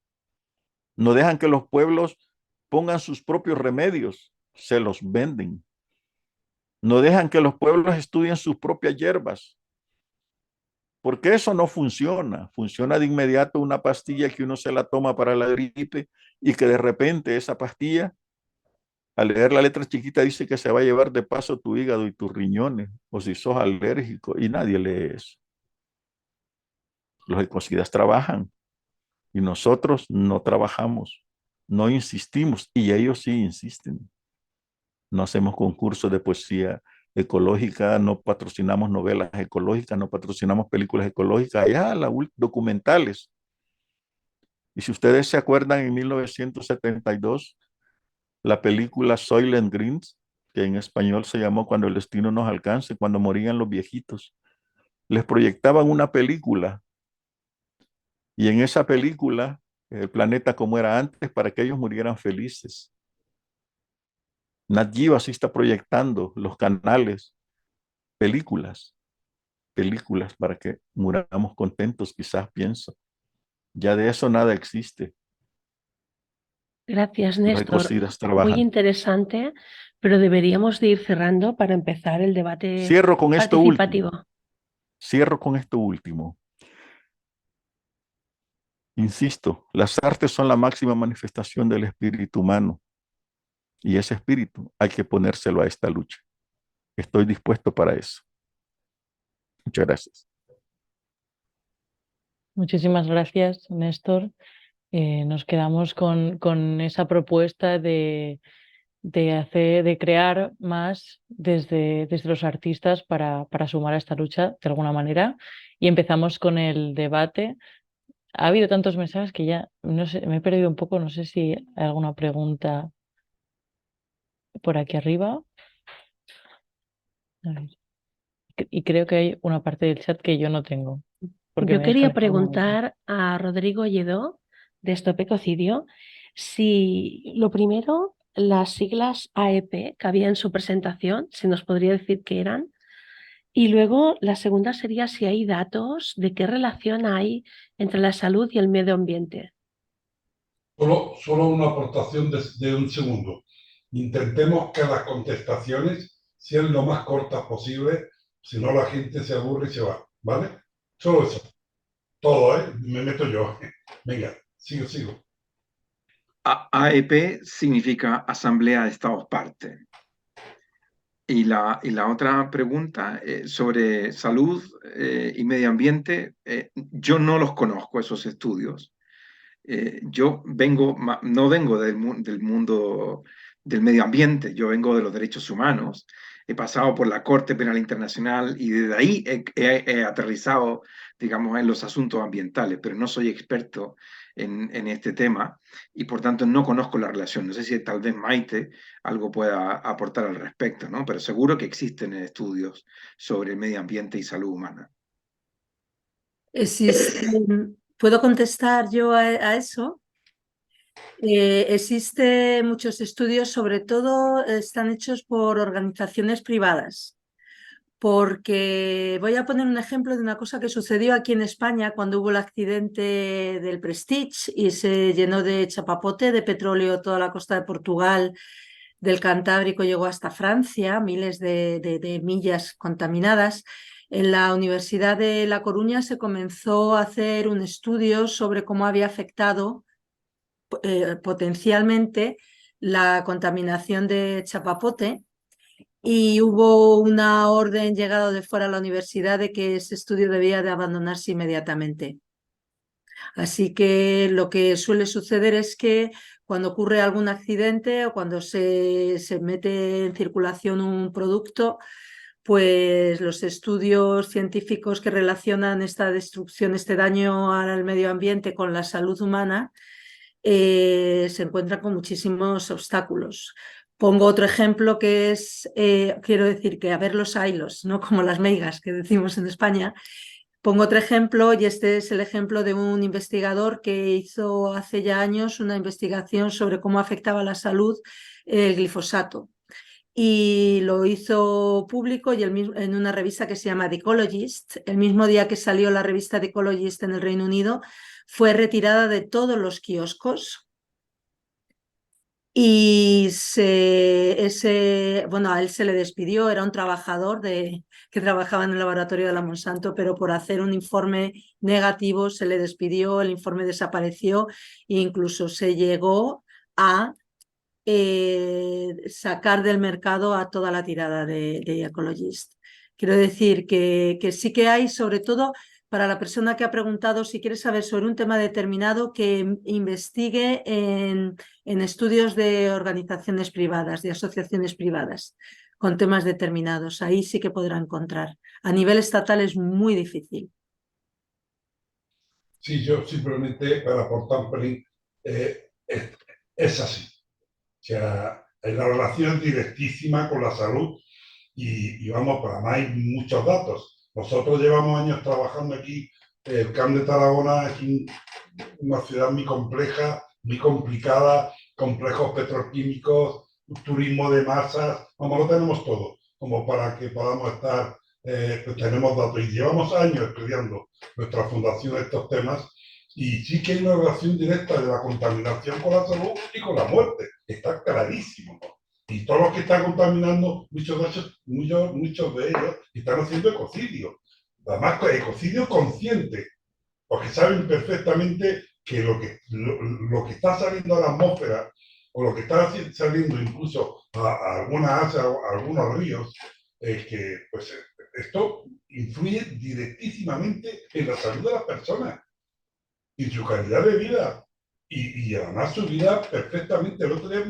no dejan que los pueblos pongan sus propios remedios, se los venden. No dejan que los pueblos estudien sus propias hierbas, porque eso no funciona. Funciona de inmediato una pastilla que uno se la toma para la gripe y que de repente esa pastilla, al leer la letra chiquita, dice que se va a llevar de paso tu hígado y tus riñones, o si sos alérgico, y nadie lee eso. Los ecocidas trabajan y nosotros no trabajamos, no insistimos, y ellos sí insisten. No hacemos concursos de poesía ecológica, no patrocinamos novelas ecológicas, no patrocinamos películas ecológicas, ya documentales. Y si ustedes se acuerdan, en 1972, la película Soylent Green, que en español se llamó Cuando el destino nos alcance, cuando morían los viejitos, les proyectaban una película, y en esa película, el planeta como era antes, para que ellos murieran felices. Nat Geo así está proyectando los canales, películas para que muramos contentos, quizás pienso. Ya de eso nada existe. Gracias, Los Néstor. ecocidas Muy trabajan. interesante, pero deberíamos de ir cerrando para empezar el debate Cierro con esto participativo. último. Cierro con esto último. Insisto, las artes son la máxima manifestación del espíritu humano, y ese espíritu hay que ponérselo a esta lucha. Estoy dispuesto para eso. Muchas gracias. Muchísimas gracias, Néstor. Nos quedamos con esa propuesta de crear más desde los artistas para sumar a esta lucha de alguna manera. Y empezamos con el debate. Ha habido tantos mensajes que ya no sé, me he perdido un poco. No sé si hay alguna pregunta por aquí arriba. A ver. Y creo que hay una parte del chat que yo no tengo. Porque Yo me quería dejan informar. preguntar a Rodrigo Lledó, de Stop Ecocidio, si lo primero, las siglas AEP que había en su presentación, si nos podría decir qué eran. Y luego la segunda sería si hay datos de qué relación hay entre la salud y el medio ambiente. Solo una aportación de un segundo. Intentemos que las contestaciones sean lo más cortas posible, si no la gente se aburre y se va, ¿vale? Solo eso. Todo, ¿eh? Me meto yo. Venga, sigo. AEP significa Asamblea de Estados Partes. Y la otra pregunta sobre salud y medio ambiente, yo no los conozco, esos estudios. Yo no vengo del mundo del medio ambiente, yo vengo de los derechos humanos. He pasado por la Corte Penal Internacional y desde ahí he aterrizado, digamos, en los asuntos ambientales, pero no soy experto en este tema y por tanto no conozco la relación. No sé si tal vez Maite algo pueda aportar al respecto, ¿no? Pero seguro que existen estudios sobre el medio ambiente y salud humana. ¿Puedo contestar yo a eso? Existen muchos estudios, sobre todo están hechos por organizaciones privadas, porque voy a poner un ejemplo de una cosa que sucedió aquí en España cuando hubo el accidente del Prestige y se llenó de chapapote, de petróleo, toda la costa de Portugal, del Cantábrico llegó hasta Francia, miles de millas contaminadas. En la Universidad de La Coruña se comenzó a hacer un estudio sobre cómo había afectado potencialmente la contaminación de chapapote y hubo una orden llegada de fuera a la universidad de que ese estudio debía de abandonarse inmediatamente. Así que lo que suele suceder es que cuando ocurre algún accidente o cuando se mete en circulación un producto, pues los estudios científicos que relacionan esta destrucción, este daño al medio ambiente con la salud humana, se encuentran con muchísimos obstáculos. Pongo otro ejemplo que es, quiero decir que a ver los ailos, no como las meigas que decimos en España. Pongo otro ejemplo y este es el ejemplo de un investigador que hizo hace ya años una investigación sobre cómo afectaba a la salud el glifosato. Y lo hizo público y en una revista que se llama The Ecologist. El mismo día que salió la revista The Ecologist en el Reino Unido, fue retirada de todos los kioscos y bueno, a él se le despidió, era un trabajador que trabajaba en el laboratorio de la Monsanto, pero por hacer un informe negativo se le despidió, el informe desapareció e incluso se llegó a sacar del mercado a toda la tirada de Ecologist. Quiero decir que sí que hay, sobre todo para la persona que ha preguntado, si quiere saber sobre un tema determinado, que investigue en estudios de organizaciones privadas, de asociaciones privadas, con temas determinados. Ahí sí que podrá encontrar. A nivel estatal es muy difícil. Sí, yo simplemente para aportar un pelín, es así. O sea, la relación es directísima con la salud y vamos, para más hay muchos datos. Nosotros llevamos años trabajando aquí. El Camp de Tarragona es una ciudad muy compleja, muy complicada, complejos petroquímicos, turismo de masas, vamos, lo tenemos todo, como para que podamos estar, pues tenemos datos y llevamos años estudiando nuestra fundación estos temas y sí que hay una relación directa de la contaminación con la salud y con la muerte, está clarísimo, ¿no? Y todos los que están contaminando, muchos de ellos están haciendo ecocidio. Además, ecocidio consciente, porque saben perfectamente que lo que está saliendo a la atmósfera o lo que está saliendo incluso a algunas aguas, a algunos ríos, es que pues, esto influye directísimamente en la salud de las personas y su calidad de vida. Y además su vida perfectamente. El otro día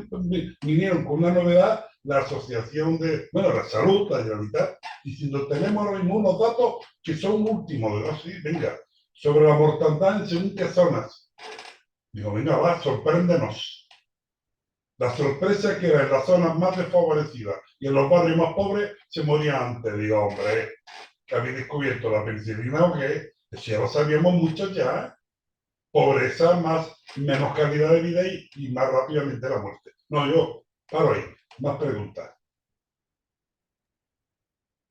vinieron con una novedad, la asociación de, bueno, la salud, la Generalitat, diciendo, tenemos ahora mismo unos datos que son últimos. Digo, sí, venga, sobre la mortandad en según qué zonas. Digo, venga, va, sorpréndenos. La sorpresa es que en las zonas más desfavorecidas y en los barrios más pobres se moría antes. Digo, hombre, que habéis descubierto la penicilina o qué, si ya lo sabíamos muchos ya. Pobreza, menos calidad de vida y más rápidamente la muerte. No, yo paro ahí. Más preguntas.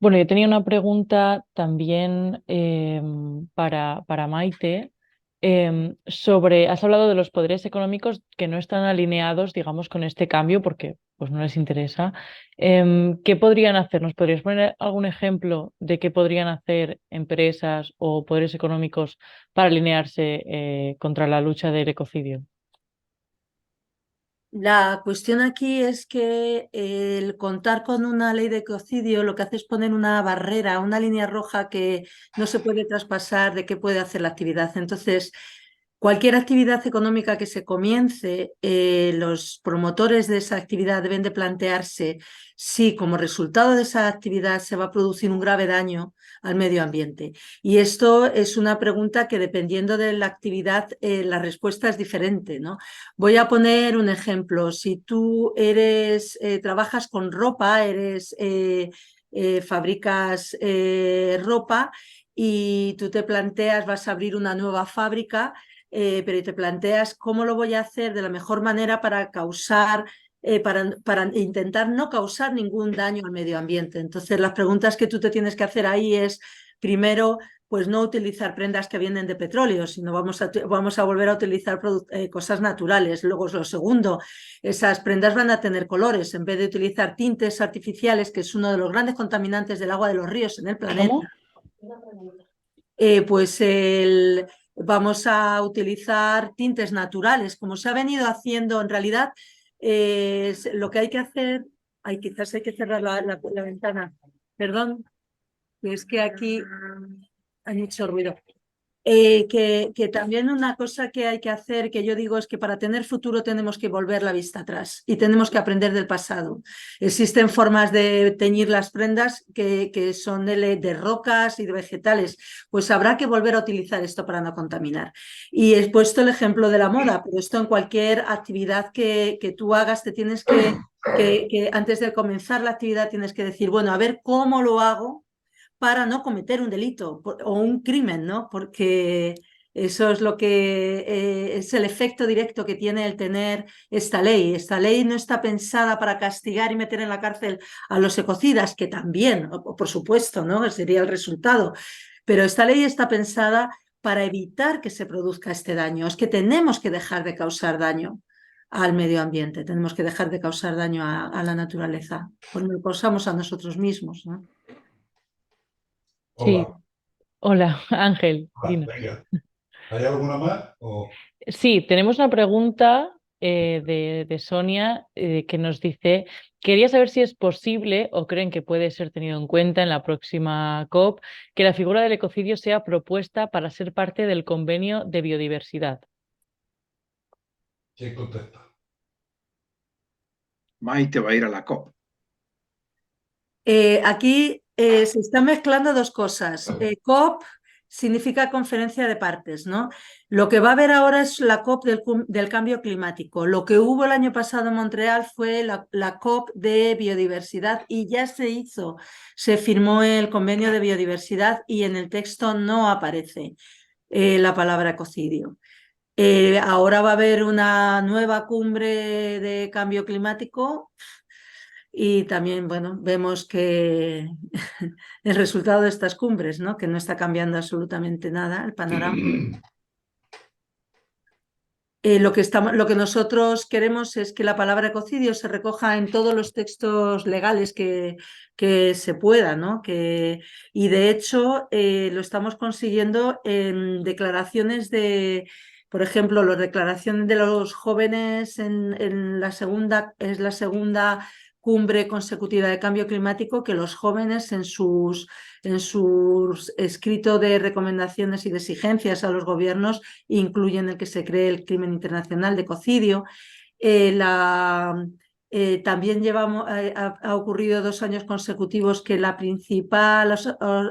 Bueno, yo tenía una pregunta también para Maite sobre, has hablado de los poderes económicos que no están alineados, digamos, con este cambio porque pues no les interesa. ¿Qué podrían hacer? ¿Nos podrías poner algún ejemplo de qué podrían hacer empresas o poderes económicos para alinearse contra la lucha del ecocidio? La cuestión aquí es que el contar con una ley de ecocidio lo que hace es poner una barrera, una línea roja que no se puede traspasar de qué puede hacer la actividad. Entonces, cualquier actividad económica que se comience, los promotores de esa actividad deben de plantearse si como resultado de esa actividad se va a producir un grave daño al medio ambiente. Y esto es una pregunta que dependiendo de la actividad, la respuesta es diferente, ¿no? Voy a poner un ejemplo. Si tú trabajas con ropa, fabricas ropa y tú te planteas, vas a abrir una nueva fábrica, pero te planteas cómo lo voy a hacer de la mejor manera para para intentar no causar ningún daño al medio ambiente. Entonces, las preguntas que tú te tienes que hacer ahí es, primero, pues no utilizar prendas que vienen de petróleo, sino vamos a volver a utilizar cosas naturales. Luego, lo segundo, esas prendas van a tener colores, en vez de utilizar tintes artificiales, que es uno de los grandes contaminantes del agua de los ríos en el planeta. ¿Cómo? Pues vamos a utilizar tintes naturales, como se ha venido haciendo en realidad. Lo que hay que hacer, quizás hay que cerrar la ventana, perdón, es que aquí hay mucho ruido. Que también una cosa que hay que hacer, que yo digo, es que para tener futuro tenemos que volver la vista atrás y tenemos que aprender del pasado. Existen formas de teñir las prendas que son de rocas y de vegetales, pues habrá que volver a utilizar esto para no contaminar. Y he puesto el ejemplo de la moda, pero esto en cualquier actividad que tú hagas, te tienes que antes de comenzar la actividad tienes que decir, bueno, a ver cómo lo hago para no cometer un delito o un crimen, ¿no? Porque eso es lo que es el efecto directo que tiene el tener esta ley. Esta ley no está pensada para castigar y meter en la cárcel a los ecocidas, que también, por supuesto, ¿no? Sería el resultado. Pero esta ley está pensada para evitar que se produzca este daño. Es que tenemos que dejar de causar daño al medio ambiente, tenemos que dejar de causar daño a la naturaleza, porque lo causamos a nosotros mismos, ¿no? Sí, Hola, hola Ángel, hola, dinos. venga. ¿Hay alguna más? Sí, tenemos una pregunta de Sonia que nos dice, quería saber si es posible o creen que puede ser tenido en cuenta en la próxima COP que la figura del ecocidio sea propuesta para ser parte del convenio de biodiversidad. ¿Quién contesta? Maite va a ir a la COP. Aquí se están mezclando dos cosas. COP significa conferencia de partes, ¿no? Lo que va a haber ahora es la COP del cambio climático. Lo que hubo el año pasado en Montreal fue la COP de biodiversidad y ya se hizo, se firmó el convenio de biodiversidad y en el texto no aparece la palabra ecocidio. Ahora va a haber una nueva cumbre de cambio climático y también, bueno, vemos que el resultado de estas cumbres, ¿no? Que no está cambiando absolutamente nada el panorama. Lo que nosotros queremos es que la palabra ecocidio se recoja en todos los textos legales que se pueda, ¿no? Y de hecho lo estamos consiguiendo en declaraciones por ejemplo, las declaraciones de los jóvenes en es la segunda cumbre consecutiva de cambio climático que los jóvenes en sus escritos de recomendaciones y de exigencias a los gobiernos incluyen el que se cree el crimen internacional de ecocidio. También ha ocurrido 2 años consecutivos que la principal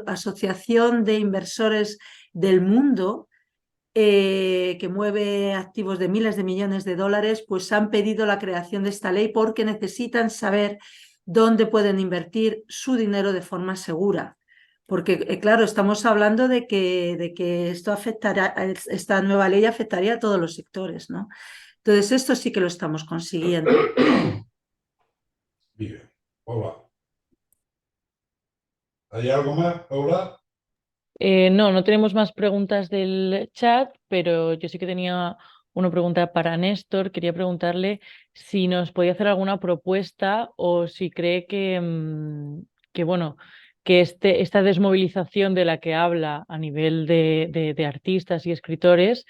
asociación de inversores del mundo, que mueve activos de miles de millones de dólares, pues han pedido la creación de esta ley porque necesitan saber dónde pueden invertir su dinero de forma segura. Porque, claro, estamos hablando de que esta nueva ley afectaría a todos los sectores, ¿no? Entonces, esto sí que lo estamos consiguiendo. Bien, hola. ¿Hay algo más, Paula? No, no tenemos más preguntas del chat, pero yo sí que tenía una pregunta para Néstor. Quería preguntarle si nos podía hacer alguna propuesta o si cree que bueno, que esta desmovilización de la que habla a nivel de artistas y escritores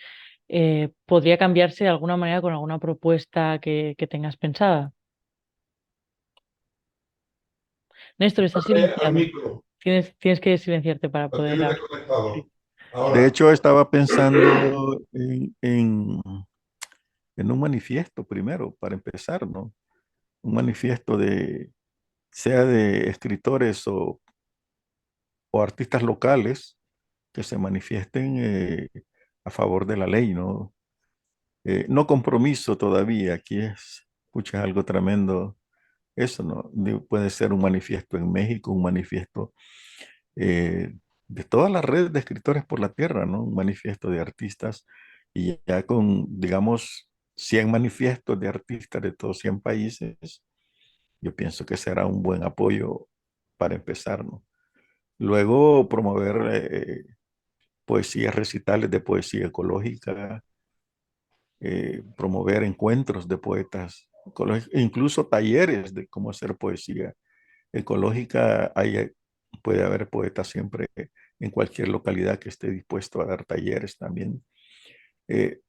podría cambiarse de alguna manera con alguna propuesta que tengas pensada. Néstor, estás Al silenciado. micro, Tienes que silenciarte para lo poder tienes hablar. desconectado. De Ahora, hecho, estaba pensando en un manifiesto primero, para empezar, ¿no? Un manifiesto sea de escritores o artistas locales que se manifiesten a favor de la ley, ¿no? No compromiso todavía, aquí escuchas algo tremendo, eso, ¿no? Puede ser un manifiesto en México, un manifiesto de todas las redes de escritores por la tierra, ¿no? Un manifiesto de artistas y ya con, digamos, 100 manifiestos de artistas de todos 100 países, yo pienso que será un buen apoyo para empezar, ¿no? Luego promover poesías, recitales de poesía ecológica, promover encuentros de poetas ecológicos, incluso talleres de cómo hacer poesía ecológica. Puede haber poetas siempre en cualquier localidad que esté dispuesto a dar talleres también. Eh,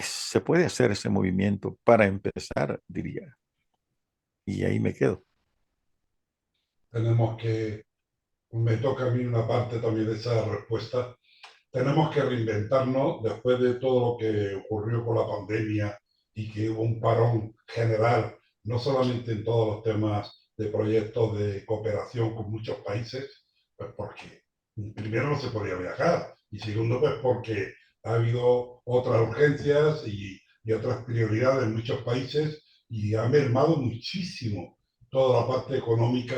Se puede hacer ese movimiento para empezar, diría. Y ahí me quedo. Tenemos que, me toca a mí una parte también de esa respuesta. Tenemos que reinventarnos después de todo lo que ocurrió con la pandemia y que hubo un parón general, no solamente en todos los temas de proyectos de cooperación con muchos países, pues porque primero no se podía viajar y segundo pues porque ha habido otras urgencias y otras prioridades en muchos países y ha mermado muchísimo toda la parte económica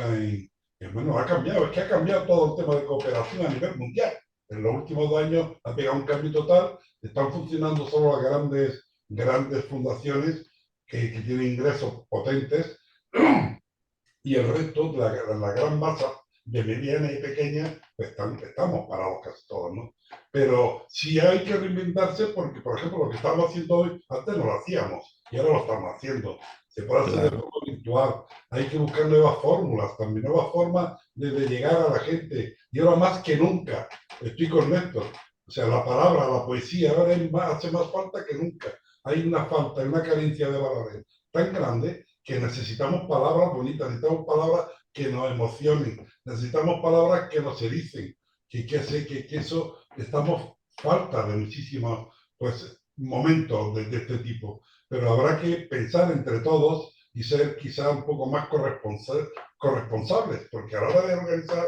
bueno, ha cambiado, es que ha cambiado todo el tema de cooperación a nivel mundial. En los últimos 2 años ha pegado un cambio total, están funcionando solo las grandes fundaciones que tienen ingresos potentes y el resto, la gran masa de mediana y pequeña, pues estamos parados casi todos, ¿no? Pero sí hay que reinventarse porque, por ejemplo, lo que estamos haciendo hoy, antes no lo hacíamos y ahora lo estamos haciendo. Se puede hacer de Claro. forma virtual, hay que buscar nuevas fórmulas, también nuevas formas de llegar a la gente. Y ahora más que nunca, estoy con Néstor, o sea, la palabra, la poesía, ahora hace más falta que nunca. Hay una falta, una carencia de valores tan grande que necesitamos palabras bonitas, necesitamos palabras que nos emocionen, necesitamos palabras que nos ericen, que eso, estamos falta de muchísimos pues, momentos de este tipo, pero habrá que pensar entre todos y ser quizá un poco más corresponsables, porque a la hora de organizar,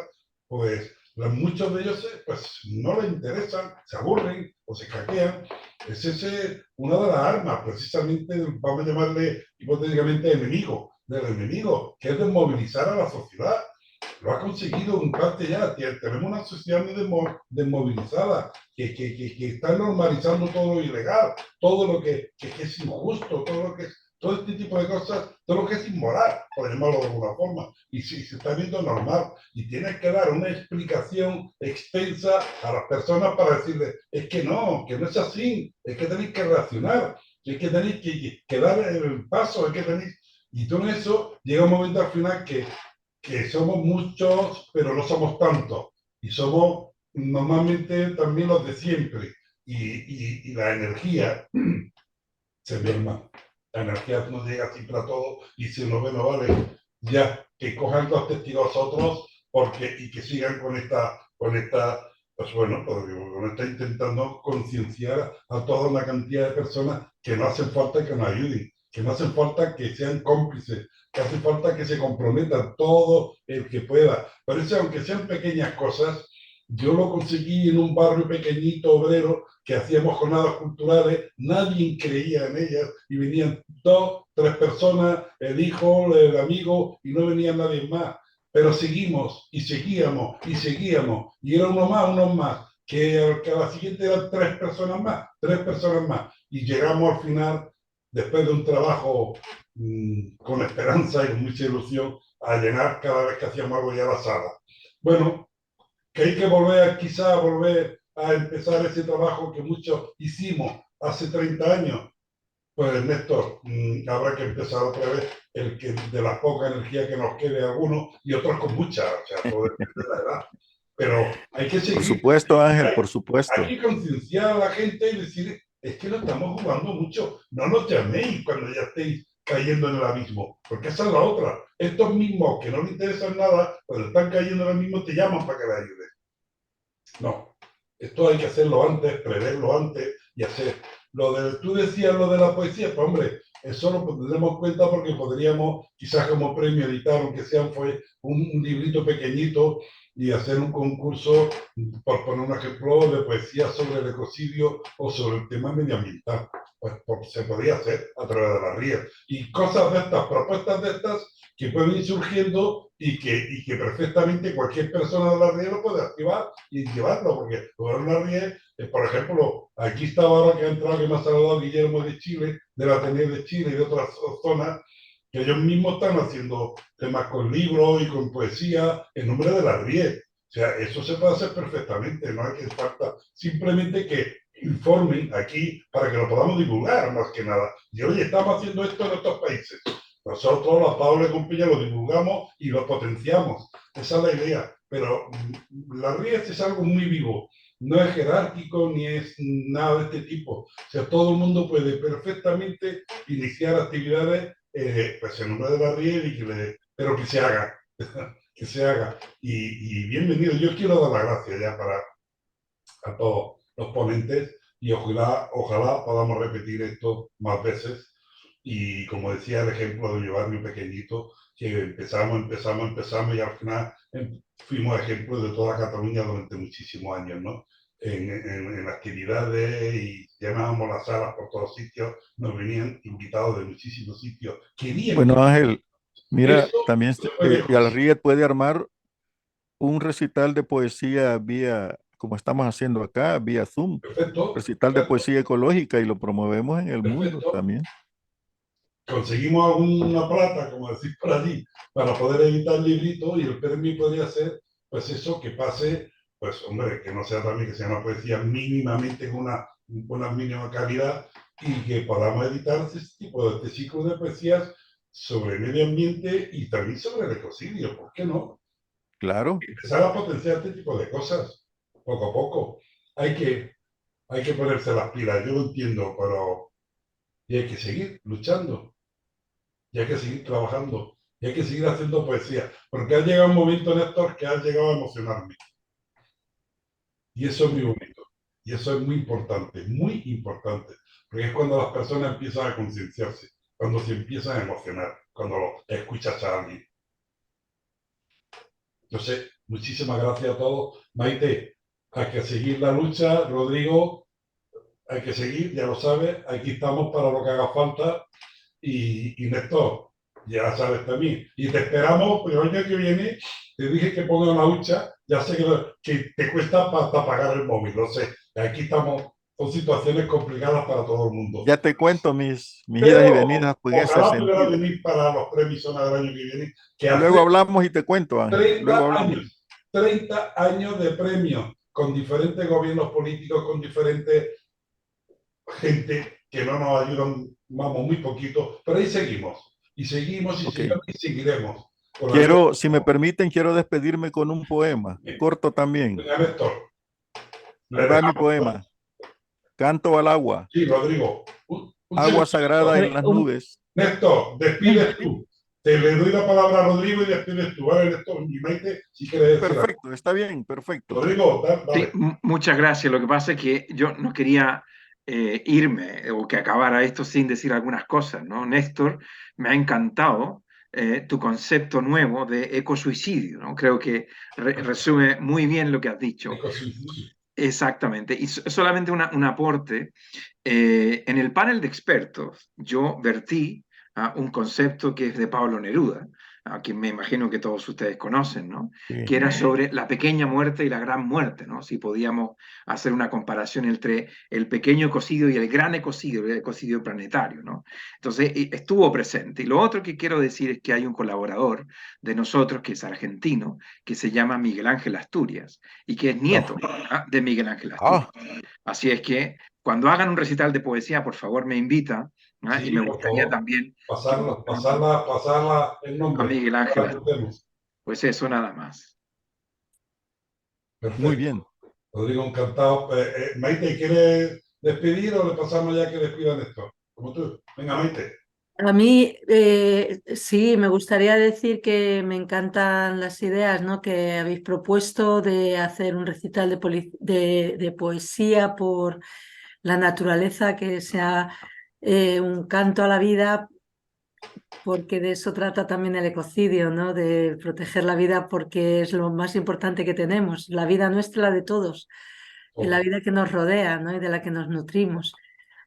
pues muchos de ellos pues, no les interesan, se aburren o se caquean. Es ese una de las armas, precisamente, vamos a llamarle hipotéticamente enemigo, del enemigo, que es desmovilizar a la sociedad. Lo ha conseguido en parte ya. Tenemos una sociedad muy desmovilizada que está normalizando todo lo ilegal, todo lo que es injusto, todo este tipo de cosas, todo lo que es inmoral, por llamarlo de alguna forma, y se está viendo normal. Y tienes que dar una explicación extensa a las personas para decirles, es que no es así, es que tenéis que reaccionar, es que tenéis que dar el paso, es que tenéis... Y todo eso llega un momento al final que somos muchos, pero no somos tantos. Y somos normalmente también los de siempre. Y la energía se merma. La energía no llega siempre a todo y si uno ve, no vale. Ya, que cojan los testigos otros y que sigan pues bueno, porque uno está intentando concienciar a toda una cantidad de personas que no hacen falta que nos ayuden, que no hacen falta que sean cómplices, que hace falta que se comprometan todo el que pueda. Por eso, aunque sean pequeñas cosas, yo lo conseguí en un barrio pequeñito obrero que hacíamos jornadas culturales, nadie creía en ellas y venían 2, 3 personas, el hijo, el amigo y no venía nadie más. Pero seguimos y seguíamos y seguíamos y era unos más, que a la siguiente eran 3 personas más y llegamos al final, después de un trabajo con esperanza y con mucha ilusión, a llenar cada vez que hacíamos algo ya la sala. Bueno, que hay que volver a empezar ese trabajo que muchos hicimos hace 30 años. Pues Néstor, habrá que empezar otra vez de la poca energía que nos quede algunos y otros con mucha, o sea, todo depende de la edad. Pero hay que seguir. Por supuesto, Ángel, por supuesto. Hay que concienciar a la gente y decir, es que no estamos jugando mucho, no nos llaméis cuando ya estéis cayendo en el abismo, porque esa es la otra. Estos mismos que no les interesan nada, cuando están cayendo en el abismo, te llaman para que les ayudes. No, esto hay que hacerlo antes, preverlo antes y hacer. Tú decías lo de la poesía, pues hombre, eso lo tendremos en cuenta porque podríamos, quizás como premio, editar, aunque sea un librito pequeñito y hacer un concurso, por poner un ejemplo, de poesía sobre el ecocidio o sobre el tema medioambiental. Pues se podría hacer a través de la RIE. Y cosas de estas, propuestas de estas, que pueden ir surgiendo y que perfectamente cualquier persona de la RIE lo puede activar y llevarlo, porque la RIE, por ejemplo, aquí estaba ahora que ha entrado, que me ha saludado Guillermo de Chile, del Ateneo de Chile y de otras zonas, que ellos mismos están haciendo temas con libros y con poesía en nombre de la RIE. O sea, eso se puede hacer perfectamente, no hay que falta simplemente que informen aquí para que lo podamos divulgar más que nada. Y oye, estamos haciendo esto en otros países. Nosotros, los padres de compañía, lo divulgamos y lo potenciamos. Esa es la idea. Pero la RIE es algo muy vivo. No es jerárquico ni es nada de este tipo. O sea, todo el mundo puede perfectamente iniciar actividades pues en nombre de la RIE, pero que se haga. Que se haga. Y bienvenido. Yo quiero dar las gracias ya a todos los ponentes y ojalá podamos repetir esto más veces. Y como decía el ejemplo de mi barrio pequeñito, que empezamos y al final fuimos ejemplos de toda Cataluña durante muchísimos años, ¿no? En actividades y llenábamos las salas por todos sitios, nos venían invitados de muchísimos sitios. Bueno, Ángel, mira, Eso también se puede Villarriet puede armar un recital de poesía vía, como estamos haciendo acá, vía Zoom, perfecto, recital de poesía ecológica y lo promovemos en el mundo perfecto. también. Conseguimos alguna plata, como decís por allí, para poder editar el librito y el premio podría ser, pues eso, que pase, pues hombre, que no sea también que sea una poesía mínimamente con una mínima calidad y que podamos editar este ciclo de poesías sobre medio ambiente y también sobre el ecocidio, ¿por qué no? Claro, Empezar a potenciar este tipo de cosas, poco a poco. Hay que ponerse las pilas, yo lo entiendo, pero y hay que seguir luchando. Y hay que seguir trabajando, y hay que seguir haciendo poesía, porque ha llegado un momento, Néstor, que ha llegado a emocionarme. Y eso es muy bonito, y eso es muy importante, porque es cuando las personas empiezan a concienciarse, cuando se empiezan a emocionar, cuando escuchas a alguien. Entonces, muchísimas gracias a todos. Maite, hay que seguir la lucha. Rodrigo, hay que seguir, ya lo sabes, aquí estamos para lo que haga falta. Y Néstor, ya sabes también. Y te esperamos, pero el año que viene te dije que ponga una hucha, ya sé que te cuesta hasta pagar el móvil, lo sé. Aquí estamos, son situaciones complicadas para todo el mundo. ya te cuento mis idas y Pero venidas en ese ojalá pudiera sentido. venir para los premios Zona del año que viene, que hace Luego hablamos y te cuento, Ángel. Luego 30 hablamos. años, 30 años de premios, con diferentes gobiernos políticos, con diferentes gente que no nos ayudan, vamos, muy poquito, pero ahí seguimos, y seguimos, y Ok. seguimos, y seguiremos. Quiero, si me permiten, quiero despedirme con un poema, corto también. Venga, Néstor, le Ahí va mi dejamos. poema. Canto al agua, Sí, Rodrigo, un agua segundo. sagrada en las nubes. Néstor, despides tú. Te le doy la palabra a Rodrigo y despides tú. Vale, Néstor, y Maite, si quieres decir algo. Perfecto, está bien, perfecto. Rodrigo, Sí, dale. muchas gracias. Lo que pasa es que yo no quería irme o que acabara esto sin decir algunas cosas, ¿no? Néstor, me ha encantado tu concepto nuevo de ecosuicidio, ¿no? Creo que resume muy bien lo que has dicho. Ecocidio. Exactamente. Y solamente un aporte. En el panel de expertos yo vertí un concepto que es de Pablo Neruda, a quien me imagino que todos ustedes conocen, ¿no? Sí. Que era sobre la pequeña muerte y la gran muerte, ¿no? Si podíamos hacer una comparación entre el pequeño ecocidio y el gran ecocidio, el ecocidio planetario, ¿no? Entonces estuvo presente. Y lo otro que quiero decir es que hay un colaborador de nosotros que es argentino, que se llama Miguel Ángel Asturias y que es nieto de Miguel Ángel Asturias. Así es que cuando hagan un recital de poesía, por favor me invita, ¿no? Sí, Y me por gustaría favor. también Pasarla el a nombre. Miguel Ángel Para que Asturias. estemos. Pues eso nada más. Perfecto. Muy bien. Rodrigo, encantado. Maite, ¿quieres despedir o le pasamos ya que despidan esto? Como tú. Venga, Maite. A mí sí, me gustaría decir que me encantan las ideas, ¿no? que habéis propuesto de hacer un recital de poesía por la naturaleza que se ha un canto a la vida, porque de eso trata también el ecocidio, ¿no? De proteger la vida porque es lo más importante que tenemos, la vida nuestra, la de todos, la vida que nos rodea, ¿no? Y de la que nos nutrimos.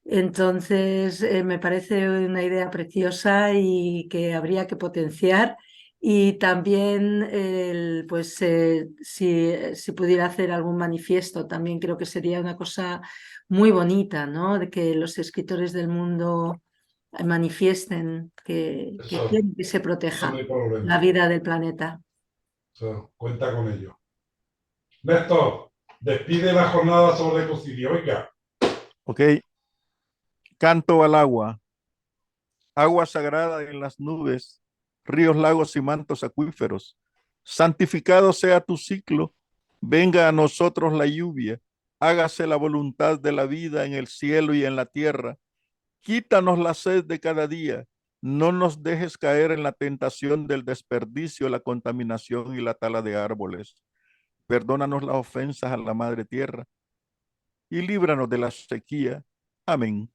Entonces, me parece una idea preciosa y que habría que potenciar. Y también, pues, si pudiera hacer algún manifiesto, también creo que sería una cosa muy bonita, ¿no? De que los escritores del mundo manifiesten que Eso, quieren que se eso proteja no hay problema. la vida del planeta. Cuenta con ello. Néstor, despide la jornada sobre ecocidio. Venga. Ok. Canto al agua. Agua sagrada en las nubes, ríos, lagos y mantos acuíferos. Santificado sea tu ciclo. Venga a nosotros la lluvia. Hágase la voluntad de la vida en el cielo y en la tierra. Quítanos la sed de cada día. No nos dejes caer en la tentación del desperdicio, la contaminación y la tala de árboles. Perdónanos las ofensas a la madre tierra y líbranos de la sequía. Amén.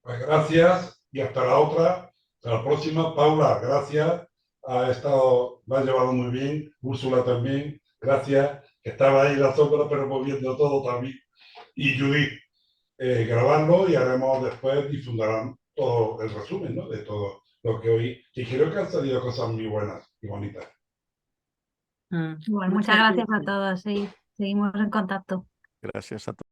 Pues gracias y hasta la otra, hasta la próxima. Paula, gracias. Lo has llevado muy bien. Úrsula también, gracias. Que estaba ahí en la sombra, pero moviendo todo también. Y Judith, grabarlo y haremos después, difundirán todo el resumen, ¿no? De todo lo que hoy. Y creo que han salido cosas muy buenas y bonitas. Bueno, muchas gracias a todos, sí. Seguimos en contacto. Gracias a todos.